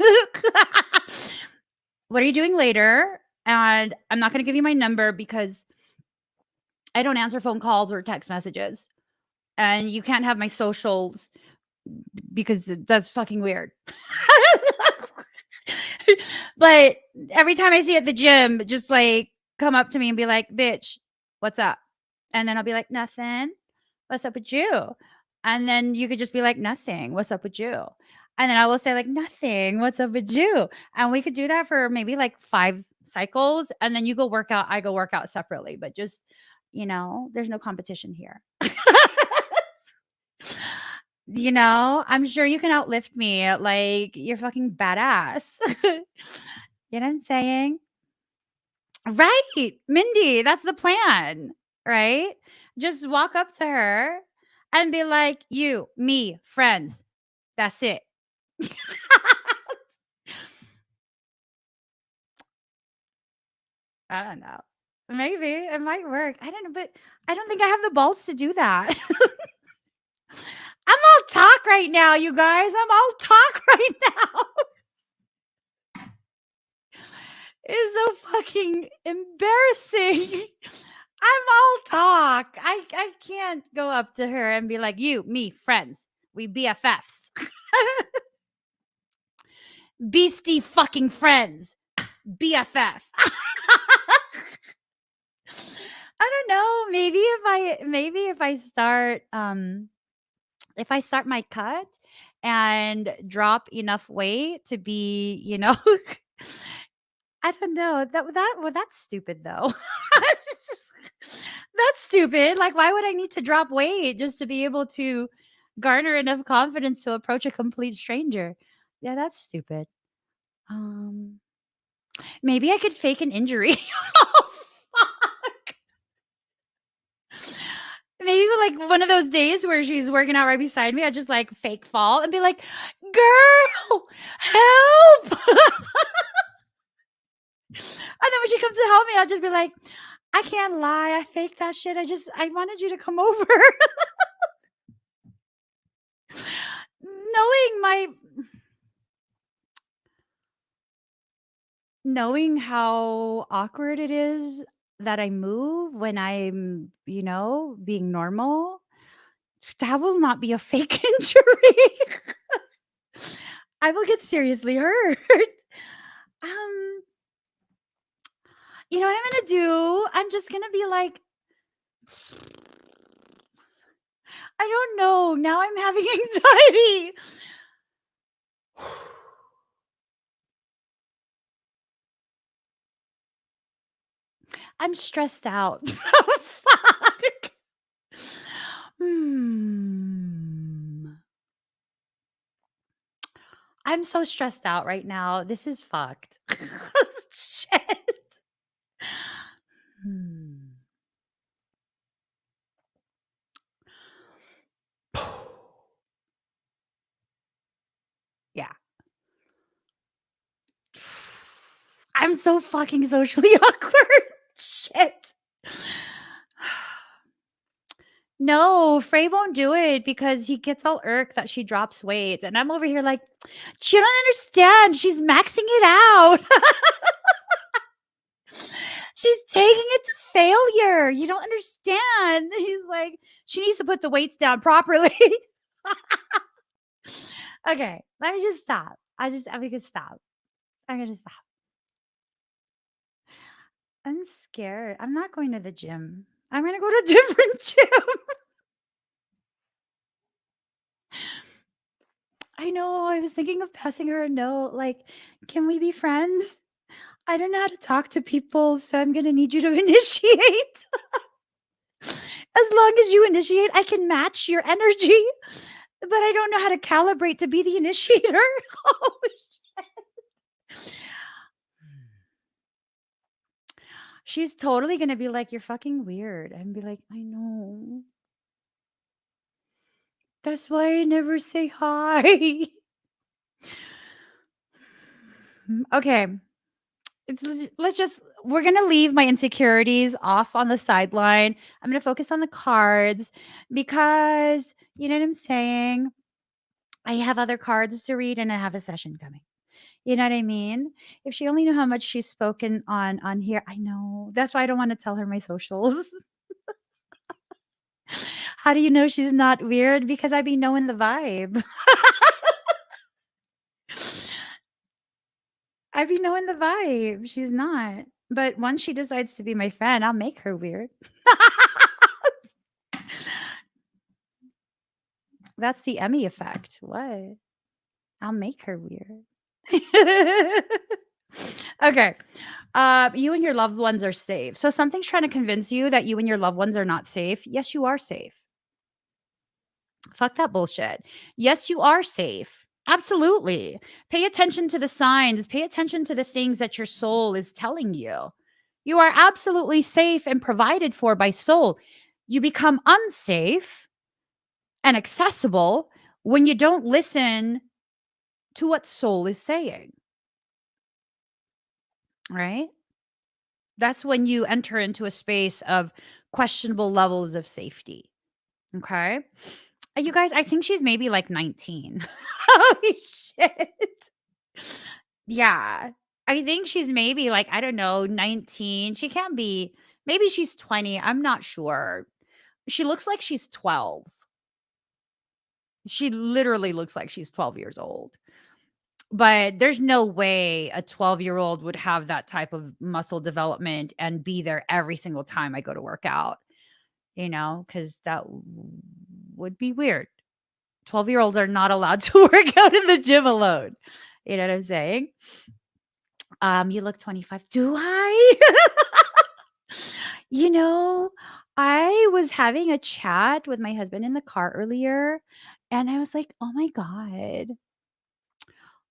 what are you doing later? And I'm not going to give you my number because I don't answer phone calls or text messages. And you can't have my socials because that's fucking weird. But every time I see you at the gym, just like come up to me and be like, bitch, what's up? And then I'll be like, nothing. What's up with you? And then you could just be like, nothing. What's up with you? And then I will say, like, nothing. What's up with you? And we could do that for maybe like 5 cycles, and then you go work out, I go work out separately, but just, there's no competition here. I'm sure you can outlift me. Like, you're fucking badass. You know what I'm saying? Right, Mindy, that's the plan, right? Just walk up to her and be like, "You, me, friends." That's it. I don't know. Maybe it might work. I don't know, but I don't think I have the balls to do that. I'm all talk right now, you guys. I'm all talk right now. It's so fucking embarrassing. I'm all talk. I can't go up to her and be like, "You, me, friends. We BFFs." Beastie fucking friends. BFF. I don't know. Maybe if I start my cut and drop enough weight to be, I don't know. That's stupid though. It's just- that's stupid. Like, why would I need to drop weight just to be able to garner enough confidence to approach a complete stranger? Yeah, that's stupid. Um, Maybe I could fake an injury. Oh, fuck. Maybe like one of those days where she's working out right beside me, I just like fake fall and be like, "Girl, help!" And then when she comes to help me, I'll just be like, "I can't lie, I faked that shit. I wanted you to come over." knowing my Knowing how awkward it is that I move when I'm, being normal, that will not be a fake injury. I will get seriously hurt. Um, you know what I'm gonna do? I'm just gonna be like, I don't know. Now I'm having anxiety. I'm stressed out. Fuck. Hmm. I'm so stressed out right now. This is fucked. Shit. Hmm. Yeah. I'm so fucking socially awkward. Shit. No, Frey won't do it because he gets all irked that she drops weight. And I'm over here like, you don't understand. She's maxing it out. She's taking it to failure. You don't understand. He's like, she needs to put the weights down properly. Okay, let me just stop. I'm gonna stop. I'm gonna stop. I'm scared. I'm not going to the gym. I'm gonna go to a different gym. I know. I was thinking of passing her a note like, can we be friends? I don't know how to talk to people, so I'm gonna need you to initiate. As long as you initiate, I can match your energy, but I don't know how to calibrate to be the initiator. Oh, shit. She's totally gonna be like, "You're fucking weird," and be like, "I know. That's why I never say hi." Okay. Let's just we're gonna leave my insecurities off on the sideline. I'm gonna focus on the cards because you know what I'm saying? I have other cards to read and I have a session coming. You know what I mean? If she only knew how much she's spoken on here. I know. That's why I don't want to tell her my socials. How do you know she's not weird? Because I be knowing the vibe. I be knowing the vibe. She's not. But once she decides to be my friend, I'll make her weird. That's the Emmy effect. What? I'll make her weird. Okay. You and your loved ones are safe. So something's trying to convince you that you and your loved ones are not safe. Yes, you are safe. Fuck that bullshit. Yes, you are safe. Absolutely. Pay attention to the signs, pay attention to the things that your soul is telling you. You are absolutely safe and provided for by soul. You become unsafe and accessible when you don't listen to what soul is saying, right? That's when you enter into a space of questionable levels of safety. Okay. You guys, I think she's maybe like 19. Holy shit. Yeah. I think she's maybe like, I don't know, 19. She can't be, maybe she's 20. I'm not sure. She looks like she's 12. She literally looks like she's 12 years old. But there's no way a 12-year-old would have that type of muscle development and be there every single time I go to work out, because that would be weird. 12-year-olds are not allowed to work out in the gym alone. You know what I'm saying? You look 25. Do I? You know, I was having a chat with my husband in the car earlier, and I was like, "Oh my god,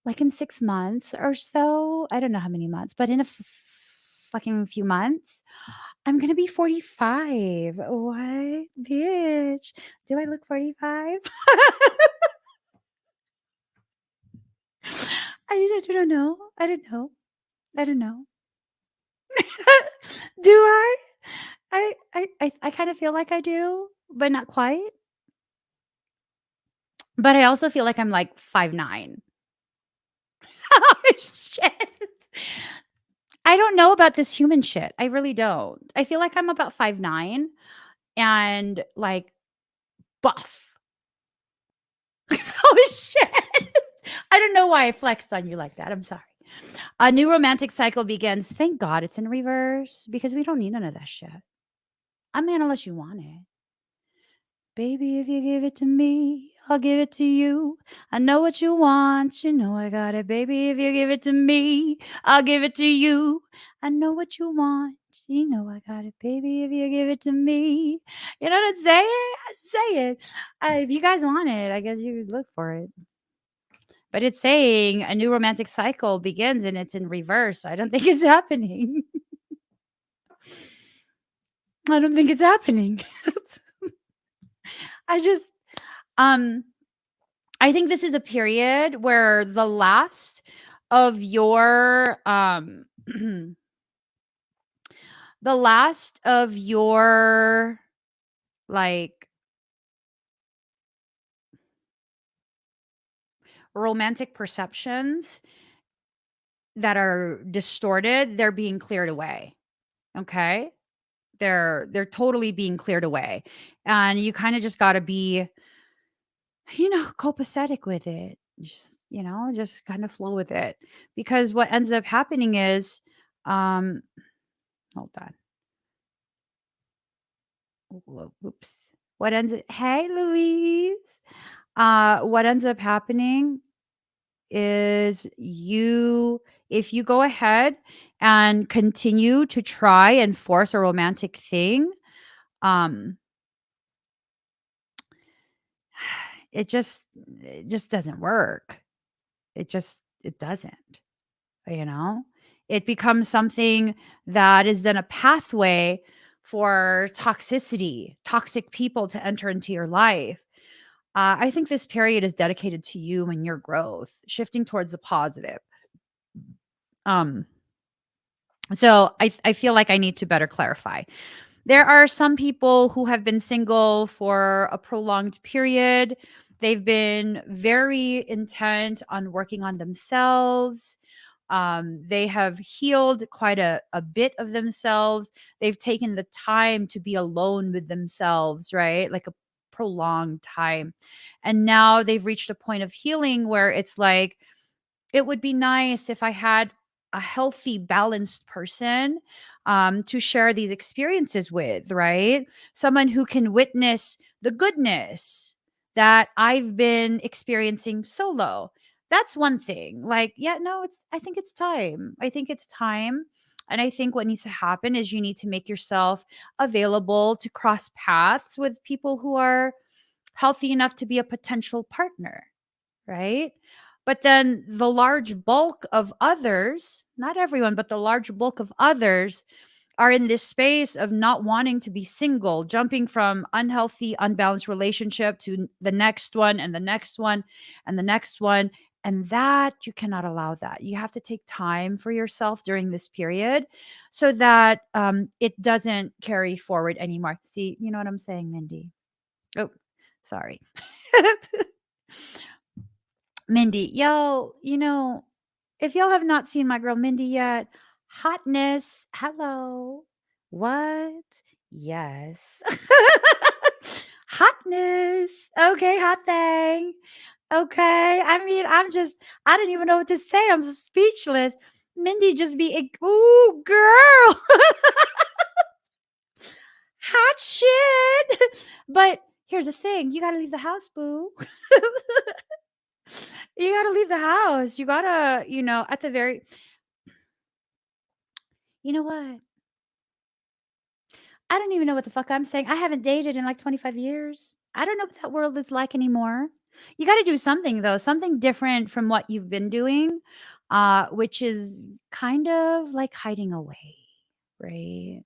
like in 6 months or so, I don't know how many months, but in a fucking few months, I'm gonna be 45." What? Bitch. Do I look 45? I don't know. I don't know. I don't know. Do I? I kind of feel like I do, but not quite. But I also feel like I'm like 5'9". Oh, shit. I don't know about this human shit. I really don't. I feel like I'm about 5'9" and like buff. Oh, shit. I don't know why I flexed on you like that. I'm sorry. A new romantic cycle begins. Thank God it's in reverse because we don't need none of that shit. I mean, unless you want it. Baby, if you give it to me, I'll give it to you. I know what you want. You know I got it. Baby, if you give it to me, I'll give it to you. I know what you want. You know I got it. Baby, if you give it to me. You know what I'm saying? I say it. If you guys want it, I guess you could look for it. But it's saying a new romantic cycle begins and it's in reverse. I don't think it's happening. I don't think it's happening. I just, um, I think this is a period where the last of your the last of your like romantic perceptions that are distorted, they're being cleared away. Okay? They're totally being cleared away. And you kind of just got to be, copacetic with it. Just kind of flow with it. Because what ends up happening is, um, hold on. Oops. Hey, Louise. What ends up happening is if you go ahead and continue to try and force a romantic thing, um, it just doesn't work. It doesn't, you know? It becomes something that is then a pathway for toxic people to enter into your life. I think this period is dedicated to you and your growth, shifting towards the positive. Um, so I feel like I need to better clarify. There are some people who have been single for a prolonged period. They've been very intent on working on themselves. They have healed quite a bit of themselves. They've taken the time to be alone with themselves, right? Like a prolonged time. And now they've reached a point of healing where it's like, it would be nice if I had a healthy, balanced person to share these experiences with, right? Someone who can witness the goodness that I've been experiencing solo. That's one thing. Like, yeah, no, I think it's time. I think it's time. And I think what needs to happen is you need to make yourself available to cross paths with people who are healthy enough to be a potential partner, right? But then the large bulk of others, not everyone, but the large bulk of others are in this space of not wanting to be single, jumping from unhealthy, unbalanced relationship to the next one and the next one and the next one. And that you cannot allow that. You have to take time for yourself during this period so that it doesn't carry forward anymore. See, you know what I'm saying, Mindy? Oh, sorry. Mindy, yo, if y'all have not seen my girl Mindy yet, hotness, hello. What? Yes. Hotness. Okay, hot thing. Okay. I mean, I don't even know what to say. I'm speechless. Mindy just ooh, girl. Hot shit. But here's the thing, you got to leave the house, boo. You got to leave the house. You got to, at the very, you know what? I don't even know what the fuck I'm saying. I haven't dated in like 25 years. I don't know what that world is like anymore. You got to do something though, something different from what you've been doing, which is kind of like hiding away, right?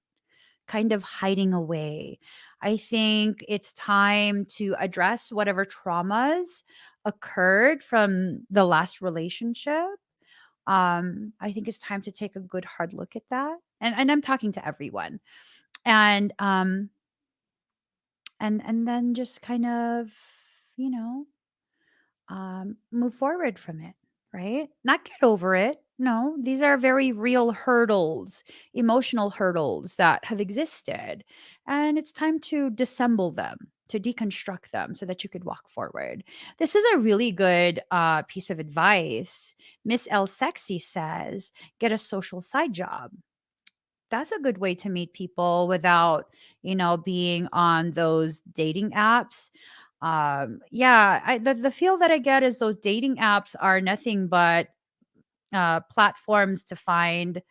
Kind of hiding away. I think it's time to address whatever traumas occurred from the last relationship. I think it's time to take a good hard look at that. And I'm talking to everyone. And and then just kind of, you know, move forward from it, right? Not get over it. No, these are very real hurdles, emotional hurdles that have existed. And it's time to dissemble them, to deconstruct them so that you could walk forward. This is a really good piece of advice. Miss L. Sexy says, get a social side job. That's a good way to meet people without, being on those dating apps. Yeah, the feel that I get is those dating apps are nothing but platforms to find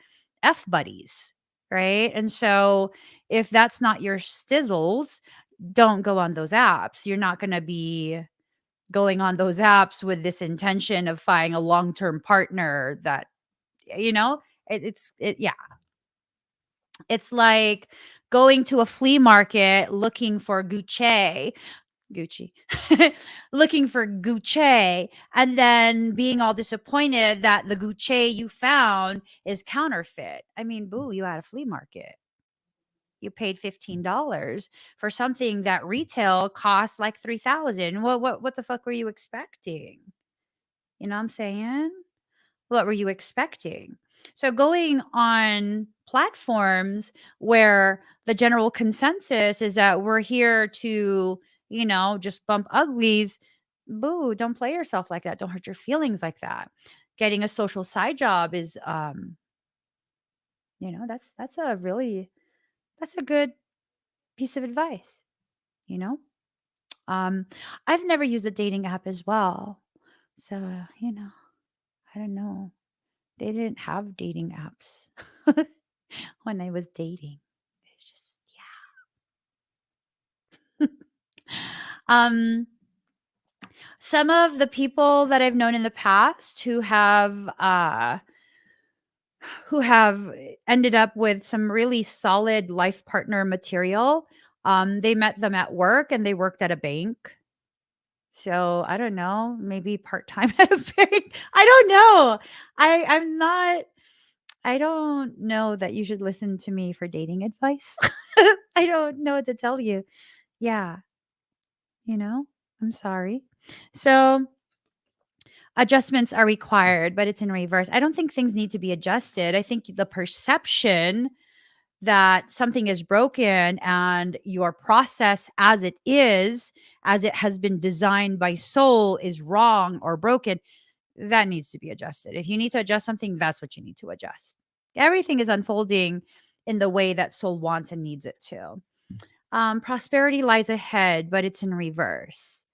F buddies, right? And so if that's not your stizzles, don't go on those apps. You're not going to be going on those apps with this intention of finding a long-term partner that, you know, yeah, it's like going to a flea market looking for Gucci, looking for Gucci, and then being all disappointed that the Gucci you found is counterfeit. I mean, boo, you at a flea market. You paid $15 for something that retail costs like 3,000. What the fuck were you expecting? You know what I'm saying? What were you expecting? So going on platforms where the general consensus is that we're here to, just bump uglies, boo, don't play yourself like that. Don't hurt your feelings like that. Getting a social side job is that's a good piece of advice, you know? Um I've never used a dating app as well. So, I don't know. They didn't have dating apps when I was dating. It's just, yeah. Some of the people that I've known in the past who have ended up with some really solid life partner material. They met them at work and they worked at a bank. So I don't know, maybe part-time at a bank. I don't know. I'm not I don't know that you should listen to me for dating advice. I don't know what to tell you. Yeah, you know, I'm sorry. So adjustments are required, but it's in reverse. I don't think things need to be adjusted. I think the perception that something is broken and your process as it has been designed by soul, is wrong or broken, that needs to be adjusted. If you need to adjust something, that's what you need to adjust. Everything is unfolding in the way that soul wants and needs it to. Prosperity lies ahead, but it's in reverse.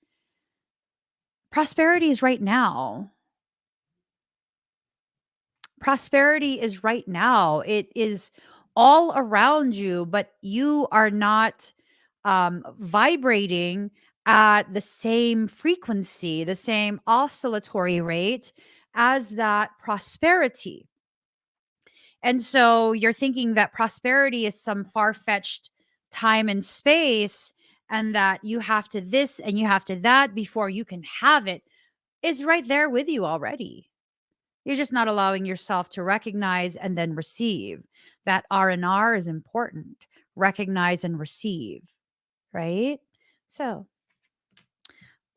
Prosperity is right now. prosperity is right now. It is all around you, but you are not vibrating at the same frequency, the same oscillatory rate as that prosperity. And so you're thinking that prosperity is some far fetched time and space, and that you have to this and you have to that before you can have it. It's right there with you already. You're just not allowing yourself to recognize and then receive. That R&R is important. Recognize and receive, right? So,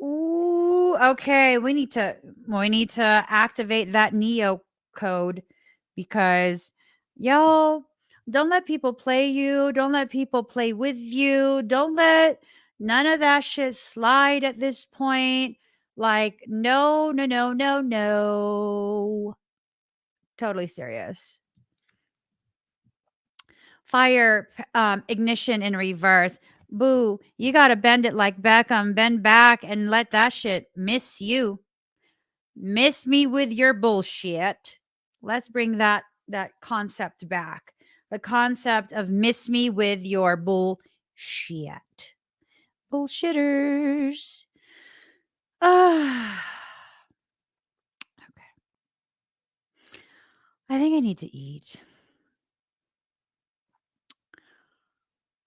ooh, okay, we need to activate that Neo code, because y'all, don't let people play you, don't let people play with you, don't let none of that shit slide at this point. Like, no, no, no, no, no. Totally serious. Fire, ignition in reverse. Boo, you got to bend it like Beckham. Bend back and let that shit miss you. Miss me with your bullshit. Let's bring that concept back. The concept of miss me with your bullshit. Bullshitters. Ah. Okay. I think I need to eat.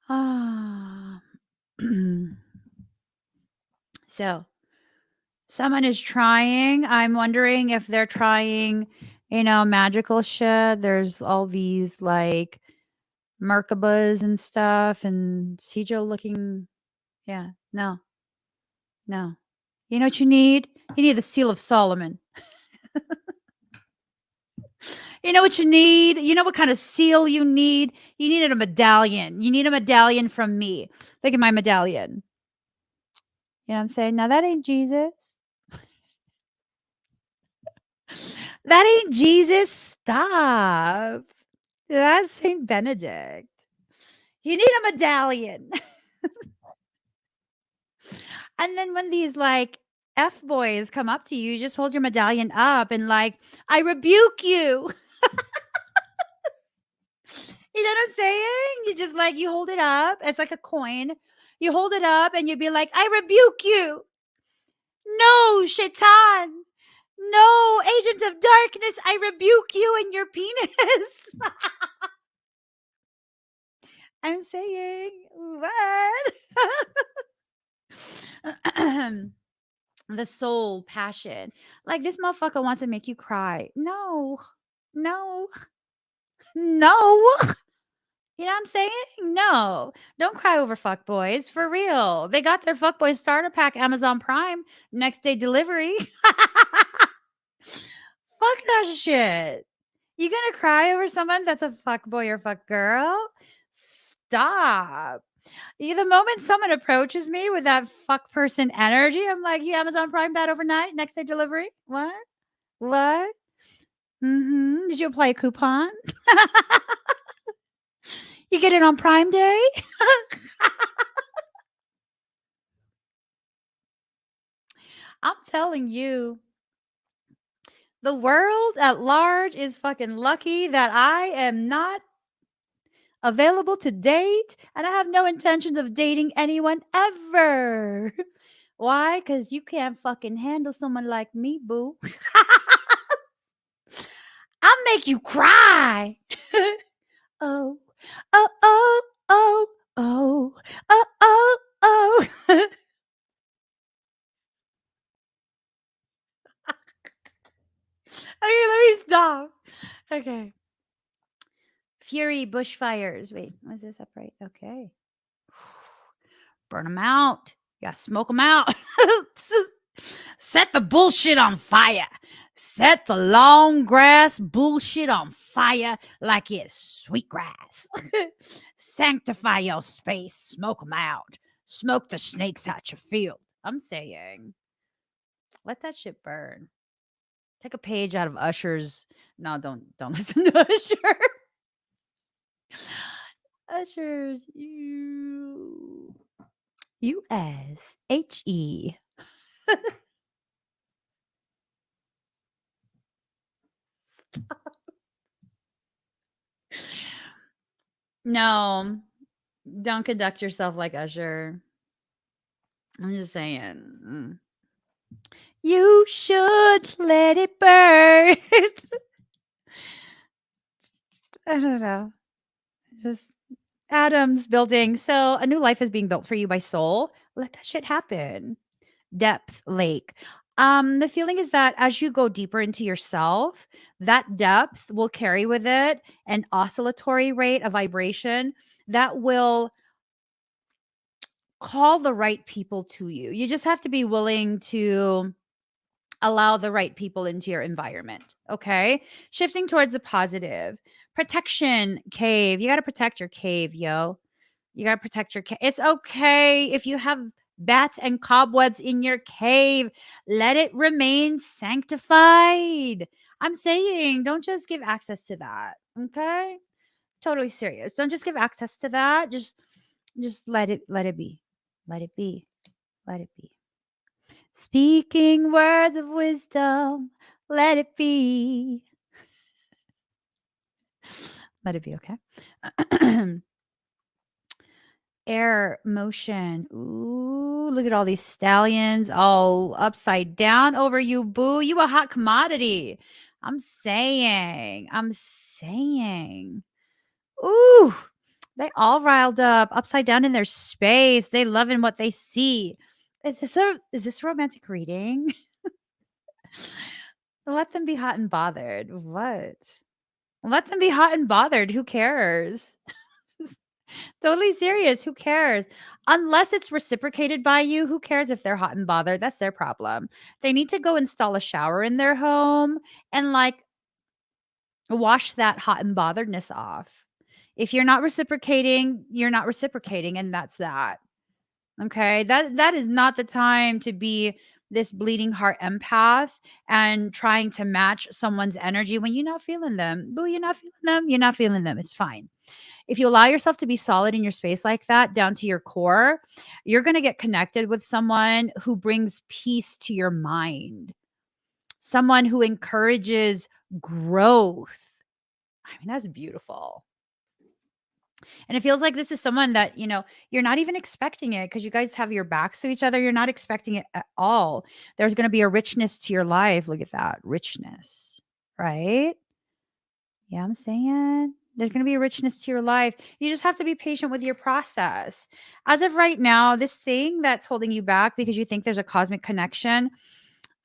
Ah. So, someone is trying. I'm wondering if they're trying, magical shit. There's all these like Merkabas and stuff and Sijo looking. Yeah, no, no. You know what you need? You need the Seal of Solomon. You know what you need? You know what kind of seal you need? You needed a medallion. You need a medallion from me. Look at my medallion. You know what I'm saying? Now that ain't Jesus. That ain't Jesus. Stop. That's Saint Benedict. You need a medallion. And then when these like F boys come up to you, you just hold your medallion up and like, I rebuke you. You know what I'm saying? You just like, you hold it up. It's like a coin. You hold it up and you'd be like, I rebuke you. No, Shaitan. No, agent of darkness, I rebuke you and your penis. I'm saying, what? The soul passion. Like, this motherfucker wants to make you cry. No, no, no. You know what I'm saying? No. Don't cry over fuck boys. For real. They got their fuck boy starter pack, Amazon Prime, next day delivery. Fuck that shit. You gonna cry over someone that's a fuck boy or fuck girl? Stop. The moment someone approaches me with that fuck person energy, I'm like, you Amazon Prime that overnight, next day delivery? What? What? Did you apply a coupon? You get it on Prime Day? I'm telling you, the world at large is fucking lucky that I am not available to date, and I have no intentions of dating anyone ever. Why? Because you can't fucking handle someone like me, boo. I'll make you cry. Oh, oh, oh, oh, oh, oh, oh, oh. Okay, let me stop. Okay. Fury bushfires. Wait, was this upright? Okay. Burn them out. You gotta smoke them out. Set the bullshit on fire. Set the long grass bullshit on fire like it's sweetgrass. Sanctify your space. Smoke them out. Smoke the snakes out your field. I'm saying, let that shit burn. Take a page out of Usher's. No, don't listen to Usher. Usher's USHE. No, don't conduct yourself like Usher. I'm just saying. You should let it burn. I don't know. Just Adam's building. So a new life is being built for you by soul. Let that shit happen. Depth lake. The feeling is that as you go deeper into yourself, that depth will carry with it an oscillatory rate of vibration that will call the right people to you. You just have to be willing to allow the right people into your environment. Okay. Shifting towards the positive. Protection cave. You got to protect your cave, yo. You got to protect your cave. It's okay if you have bats and cobwebs in your cave. Let it remain sanctified. I'm saying don't just give access to that. Okay? Totally serious. Don't just give access to that. Just let it be. Let it be. Let it be. Speaking words of wisdom, let it be. Let it be, okay? Air motion. Ooh, look at all these stallions all upside down over you, boo. You a hot commodity. I'm saying. I'm saying. Ooh, they all riled up, upside down in their space. They loving what they see. Is this a romantic reading? Let them be hot and bothered. What? Let them be hot and bothered. Who cares? Totally serious. Who cares? Unless it's reciprocated by you, who cares if they're hot and bothered? That's their problem. They need to go install a shower in their home and like wash that hot and botheredness off. If you're not reciprocating, you're not reciprocating, and that's that. Okay. That is not the time to be this bleeding heart empath and trying to match someone's energy when you're not feeling them. Boo, you're not feeling them. You're not feeling them. It's fine. If you allow yourself to be solid in your space like that, down to your core, you're going to get connected with someone who brings peace to your mind, someone who encourages growth. I mean, that's beautiful. And it feels like this is someone that, you're not even expecting it because you guys have your backs to each other. You're not expecting it at all. There's going to be a richness to your life. Look at that richness, right? Yeah, I'm saying there's going to be a richness to your life. You just have to be patient with your process. As of right now, this thing that's holding you back because you think there's a cosmic connection,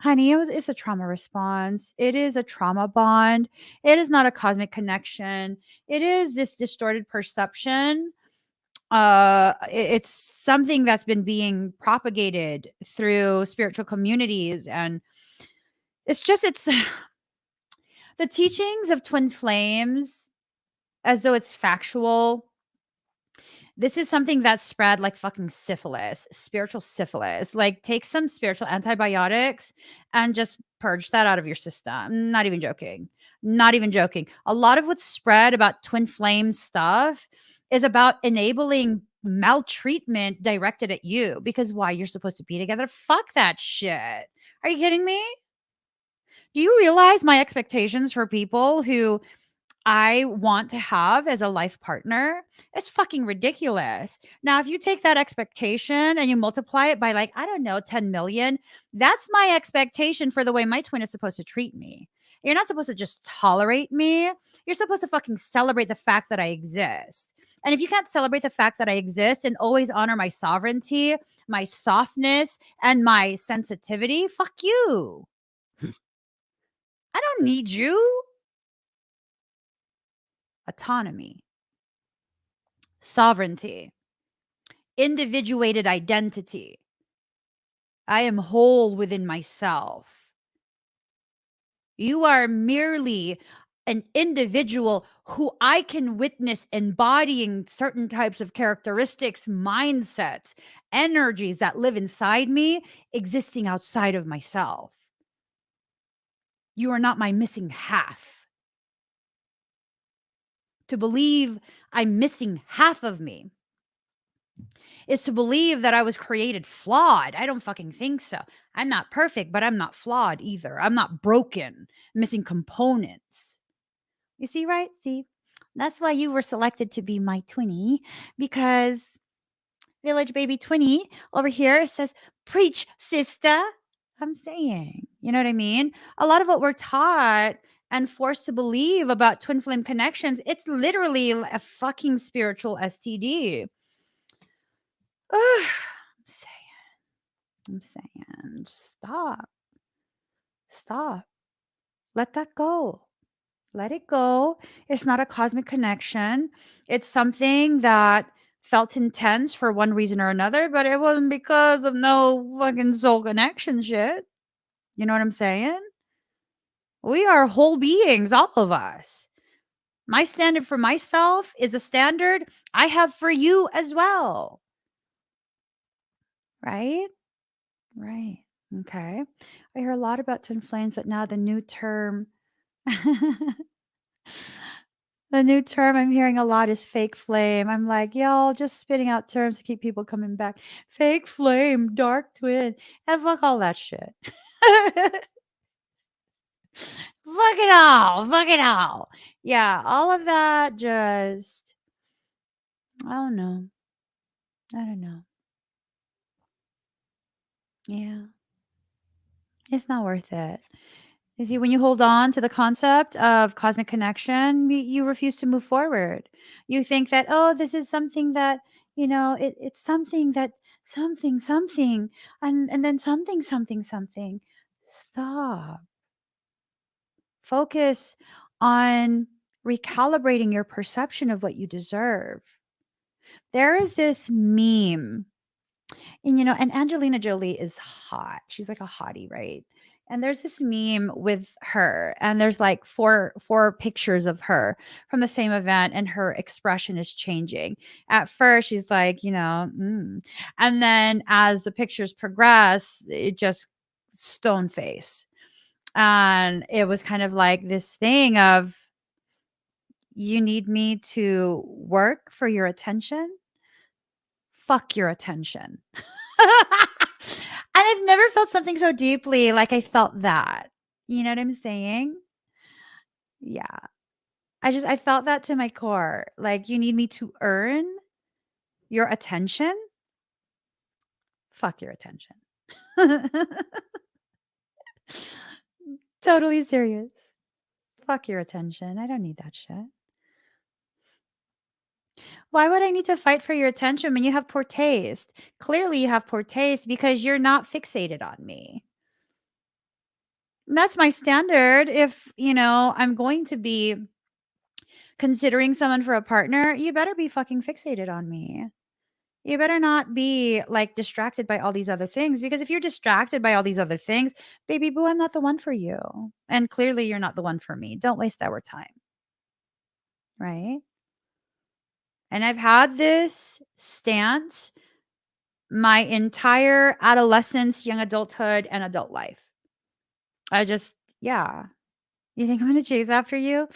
honey, it's a trauma response. It is a trauma bond. It is not a cosmic connection. It is this distorted perception. It's something that's been being propagated through spiritual communities, and it's the teachings of twin flames as though it's factual. This is something that's spread like fucking syphilis, spiritual syphilis. Like, take some spiritual antibiotics and just purge that out of your system. Not even joking. Not even joking. A lot of what's spread about twin flame stuff is about enabling maltreatment directed at you because why? You're supposed to be together? Fuck that shit. Are you kidding me? Do you realize my expectations for people who I want to have as a life partner? It's fucking ridiculous. Now, if you take that expectation and you multiply it by like, I don't know, 10 million, that's my expectation for the way my twin is supposed to treat me. You're not supposed to just tolerate me. You're supposed to fucking celebrate the fact that I exist. And if you can't celebrate the fact that I exist and always honor my sovereignty, my softness, and my sensitivity, fuck you. I don't need you. Autonomy, sovereignty, individuated identity. I am whole within myself. You are merely an individual who I can witness embodying certain types of characteristics, mindsets, energies that live inside me, existing outside of myself. You are not my missing half. To believe I'm missing half of me is to believe that I was created flawed. I don't fucking think so. I'm not perfect, but I'm not flawed either. I'm not broken, missing components. You see, right? See, That's why you were selected to be my twinny, because Village Baby Twinny over here says, preach, sister. I'm saying, you know what I mean? A lot of what we're taught and forced to believe about twin flame connections, it's literally a fucking spiritual STD. I'm saying, I'm saying, stop. Stop. Let that go. Let it go. It's not a cosmic connection. It's something that felt intense for one reason or another, but it wasn't because of no fucking soul connection shit. You know what I'm saying? We are whole beings, all of us. My standard for myself is a standard I have for you as well. Right? Right. Okay. I hear a lot about twin flames, but now the new term the new term I'm hearing a lot is fake flame. I'm like, y'all just spitting out terms to keep people coming back. Fake flame, dark twin, and fuck all that shit. Fuck it all. Fuck it all. Yeah, all of that just, I don't know. I don't know. Yeah, it's not worth it. You see, when you hold on to the concept of cosmic connection, you refuse to move forward. You think that, oh, this is something that, it's something that something, and then something. Stop. Focus on recalibrating your perception of what you deserve. There is this meme. And Angelina Jolie is hot. She's like a hottie, right? And there's this meme with her, and there's like four pictures of her from the same event, and her expression is changing. At first, she's like, and then as the pictures progress, it just stone face. And it was kind of like this thing of, you need me to work for your attention? Fuck your attention. And I've never felt something so deeply like I felt that. You know what I'm saying? Yeah. I felt that to my core. Like, you need me to earn your attention? Fuck your attention. Totally serious. Fuck your attention. I don't need that shit. Why would I need to fight for your attention when you have poor taste? Clearly, you have poor taste because you're not fixated on me. That's my standard. If, I'm going to be considering someone for a partner, you better be fucking fixated on me. You better not be like distracted by all these other things, because if you're distracted by all these other things, baby boo, I'm not the one for you. And clearly you're not the one for me. Don't waste our time. Right? And I've had this stance my entire adolescence, young adulthood, and adult life. Yeah. You think I'm going to chase after you?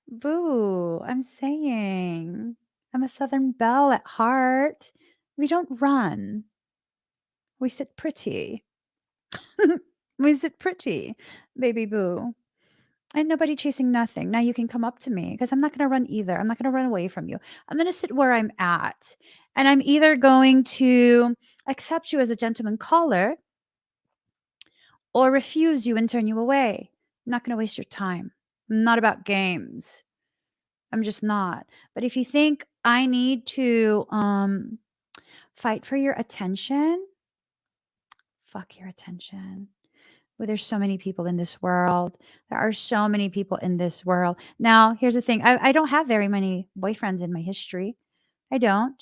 Boo. I'm saying I'm a Southern belle at heart. We don't run. We sit pretty. We sit pretty, baby boo. Ain't nobody chasing nothing. Now you can come up to me, because I'm not going to run either. I'm not going to run away from you. I'm going to sit where I'm at. And I'm either going to accept you as a gentleman caller or refuse you and turn you away. I'm not going to waste your time. I'm not about games. I'm just not. But if you think I need to fight for your attention, fuck your attention. Well, there's so many people in this world. There are so many people in this world. Now, here's the thing. I don't have very many boyfriends in my history. I don't,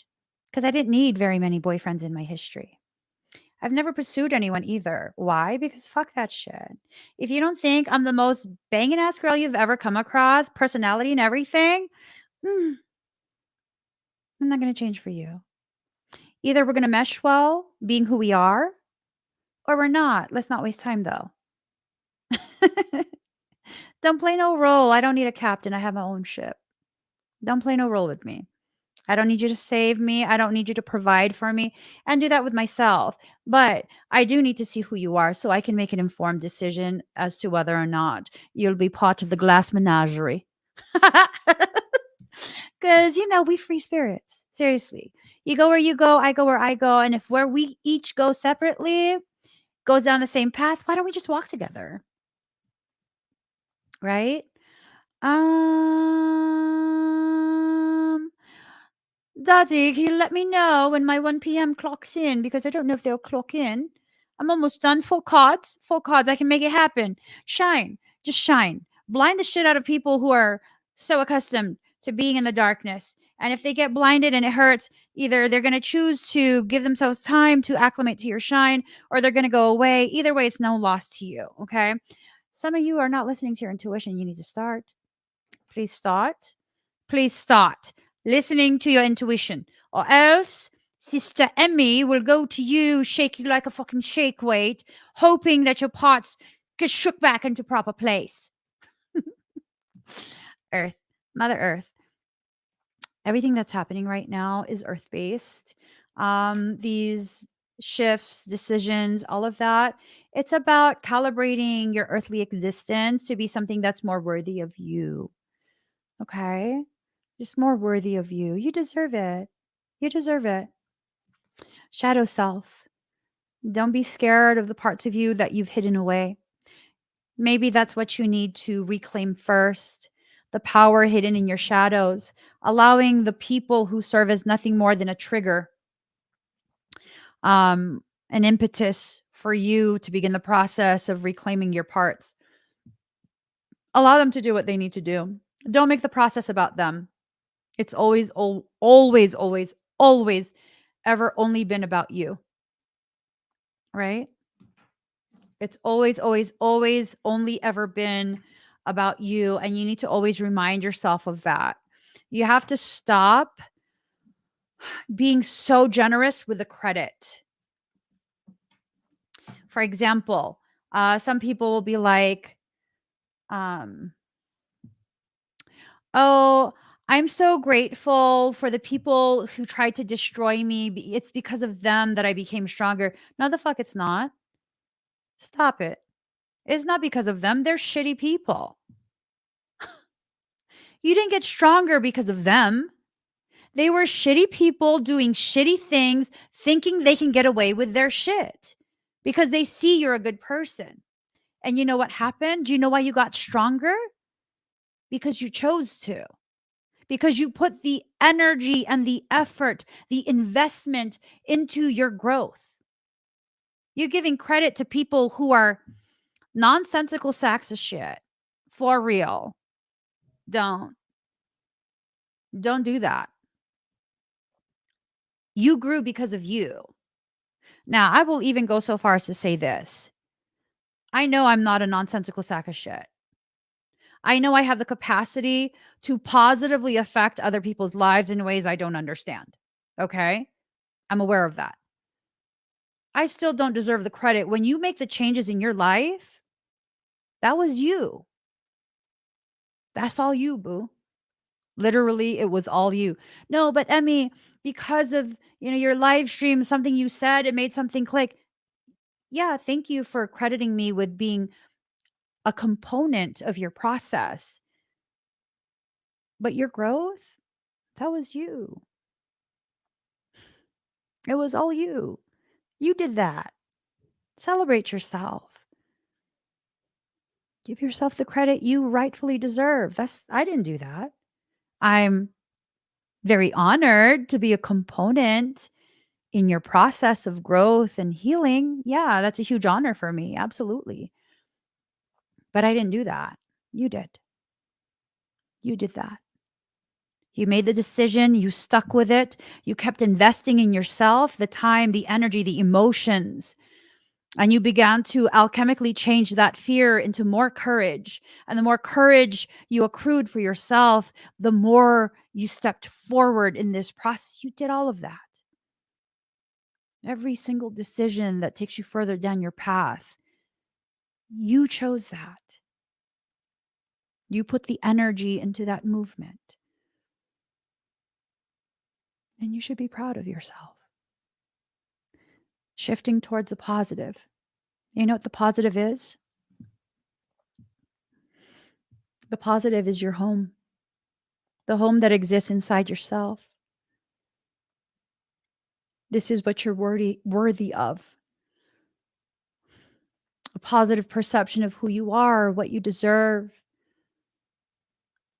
because I didn't need very many boyfriends in my history. I've never pursued anyone either. Why? Because fuck that shit. If you don't think I'm the most banging ass girl you've ever come across, personality and everything, I'm not going to change for you. Either we're going to mesh well, being who we are, or we're not. Let's not waste time, though. Don't play no role. I don't need a captain. I have my own ship. Don't play no role with me. I don't need you to save me. I don't need you to provide for me, and do that with myself. But I do need to see who you are so I can make an informed decision as to whether or not you'll be part of the glass menagerie. Because, we free spirits. Seriously. You go where you go, I go where I go. And if where we each go separately goes down the same path, why don't we just walk together? Right? Um, Daddy, can you let me know when my 1 p.m. clocks in? Because I don't know if they'll clock in. I'm almost done. Full cards. Full cards. I can make it happen. Shine. Just shine. Blind the shit out of people who are so accustomed to being in the darkness. And if they get blinded and it hurts, either they're going to choose to give themselves time to acclimate to your shine or they're going to go away. Either way, it's no loss to you. Okay. Some of you are not listening to your intuition. You need to start. Please start. Please start listening to your intuition, or else Sister Emmy will go to you, shake you like a fucking shake weight, hoping that your parts get shook back into proper place. Earth, Mother Earth. Everything that's happening right now is earth based. These shifts, decisions, all of that, it's about calibrating your earthly existence to be something that's more worthy of you. Okay? Just more worthy of you. You deserve it. You deserve it. Shadow self. Don't be scared of the parts of you that you've hidden away. Maybe that's what you need to reclaim first. The power hidden in your shadows, allowing the people who serve as nothing more than a trigger, an impetus for you to begin the process of reclaiming your parts. Allow them to do what they need to do. Don't make the process about them. It's always ever only been about you, right? It's always only ever been about you. And you need to always remind yourself of that. You have to stop being so generous with the credit. For example, some people will be like, oh, I'm so grateful for the people who tried to destroy me. It's because of them that I became stronger. No, the fuck, it's not. Stop it. It's not because of them. They're shitty people. You didn't get stronger because of them. They were shitty people doing shitty things, thinking they can get away with their shit because they see you're a good person. And you know what happened? Do you know why you got stronger? Because you chose to. Because you put the energy and the effort, the investment into your growth. You're giving credit to people who are nonsensical sacks of shit. For real. Don't do that. You grew because of you. Now, I will even go so far as to say this. I know I'm not a nonsensical sack of shit. I know I have the capacity to positively affect other people's lives in ways I don't understand. Okay? I'm aware of that. I still don't deserve the credit. When you make the changes in your life, that was you. That's all you, boo. Literally, it was all you. No, but Emmy, because of, your live stream, something you said, it made something click. Yeah, thank you for crediting me with being a component of your process. But your growth, that was you. It was all you. You did that. Celebrate yourself. Give yourself the credit you rightfully deserve. I didn't do that. I'm very honored to be a component in your process of growth and healing. Yeah, that's a huge honor for me. Absolutely. But I didn't do that. You did. You did that. You made the decision, you stuck with it, you kept investing in yourself, the time, the energy, the emotions, and you began to alchemically change that fear into more courage. And the more courage you accrued for yourself, the more you stepped forward in this process. You did all of that. Every single decision that takes you further down your path, you chose that. You put the energy into that movement. And you should be proud of yourself. Shifting towards the positive. You know what the positive is? The positive is your home. the home that exists inside yourself. This is what you're worthy of. A positive perception of who you are, what you deserve.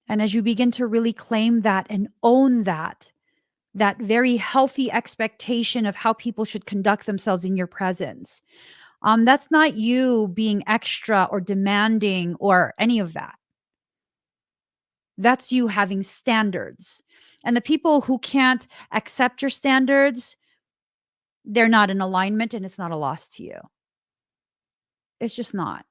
And as you begin to really claim that and own that very healthy expectation of how people should conduct themselves in your presence, that's not you being extra or demanding or any of that. That's you having standards. And the people who can't accept your standards, they're not in alignment, and it's not a loss to you. It's just not.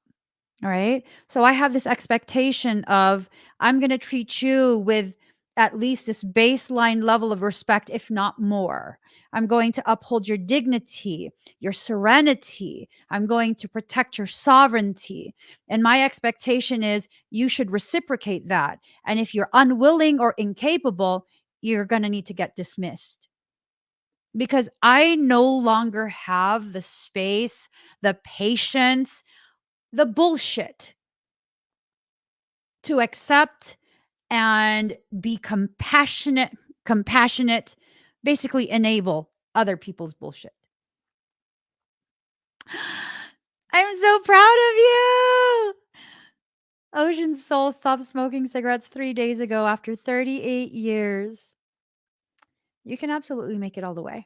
All right. So I have this expectation of I'm going to treat you with at least this baseline level of respect, if not more. I'm going to uphold your dignity, your serenity. I'm going to protect your sovereignty. And my expectation is you should reciprocate that. And if you're unwilling or incapable, you're going to need to get dismissed. Because I no longer have the space, the patience, the bullshit to accept and be compassionate, basically enable other people's bullshit. I'm so proud of you. Ocean Soul stopped smoking cigarettes 3 days ago after 38 years. You can absolutely make it all the way.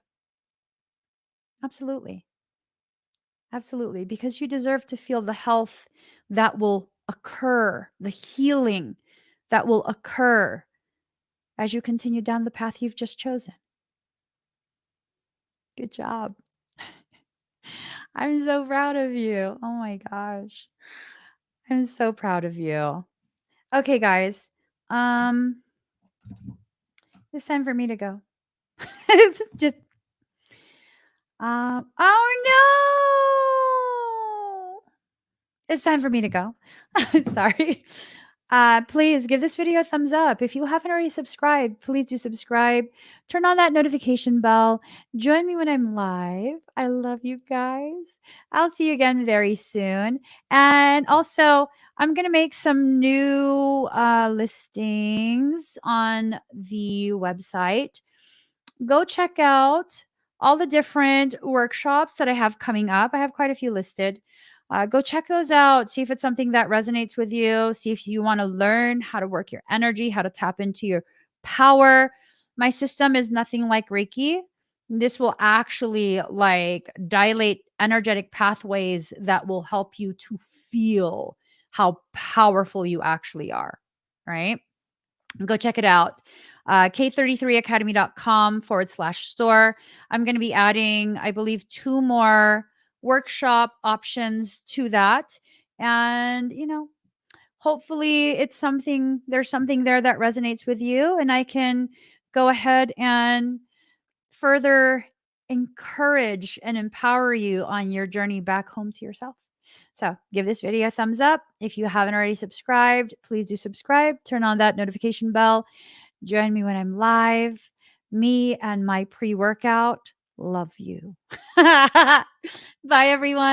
Absolutely. Absolutely. Because you deserve to feel the health that will occur, the healing that will occur as you continue down the path you've just chosen. Good job. I'm so proud of you. Oh my gosh. I'm so proud of you. Okay, guys. It's time for me to go. Just oh no. It's time for me to go. Sorry. Please give this video a thumbs up. If you haven't already subscribed, please do subscribe. Turn on that notification bell. Join me when I'm live. I love you guys. I'll see you again very soon. And also, I'm going to make some new listings on the website. Go check out all the different workshops that I have coming up. I have quite a few listed. Go check those out. See if it's something that resonates with you. See if you want to learn how to work your energy, how to tap into your power. My system is nothing like Reiki. This will actually like dilate energetic pathways that will help you to feel how powerful you actually are. Right? Go check it out. K33academy.com/store. I'm going to be adding, I believe, 2 more workshop options to that. And, hopefully there's something there that resonates with you, and I can go ahead and further encourage and empower you on your journey back home to yourself. So give this video a thumbs up. If you haven't already subscribed, please do subscribe. Turn on that notification bell. Join me when I'm live. Me and my pre-workout. Love you. Bye, everyone.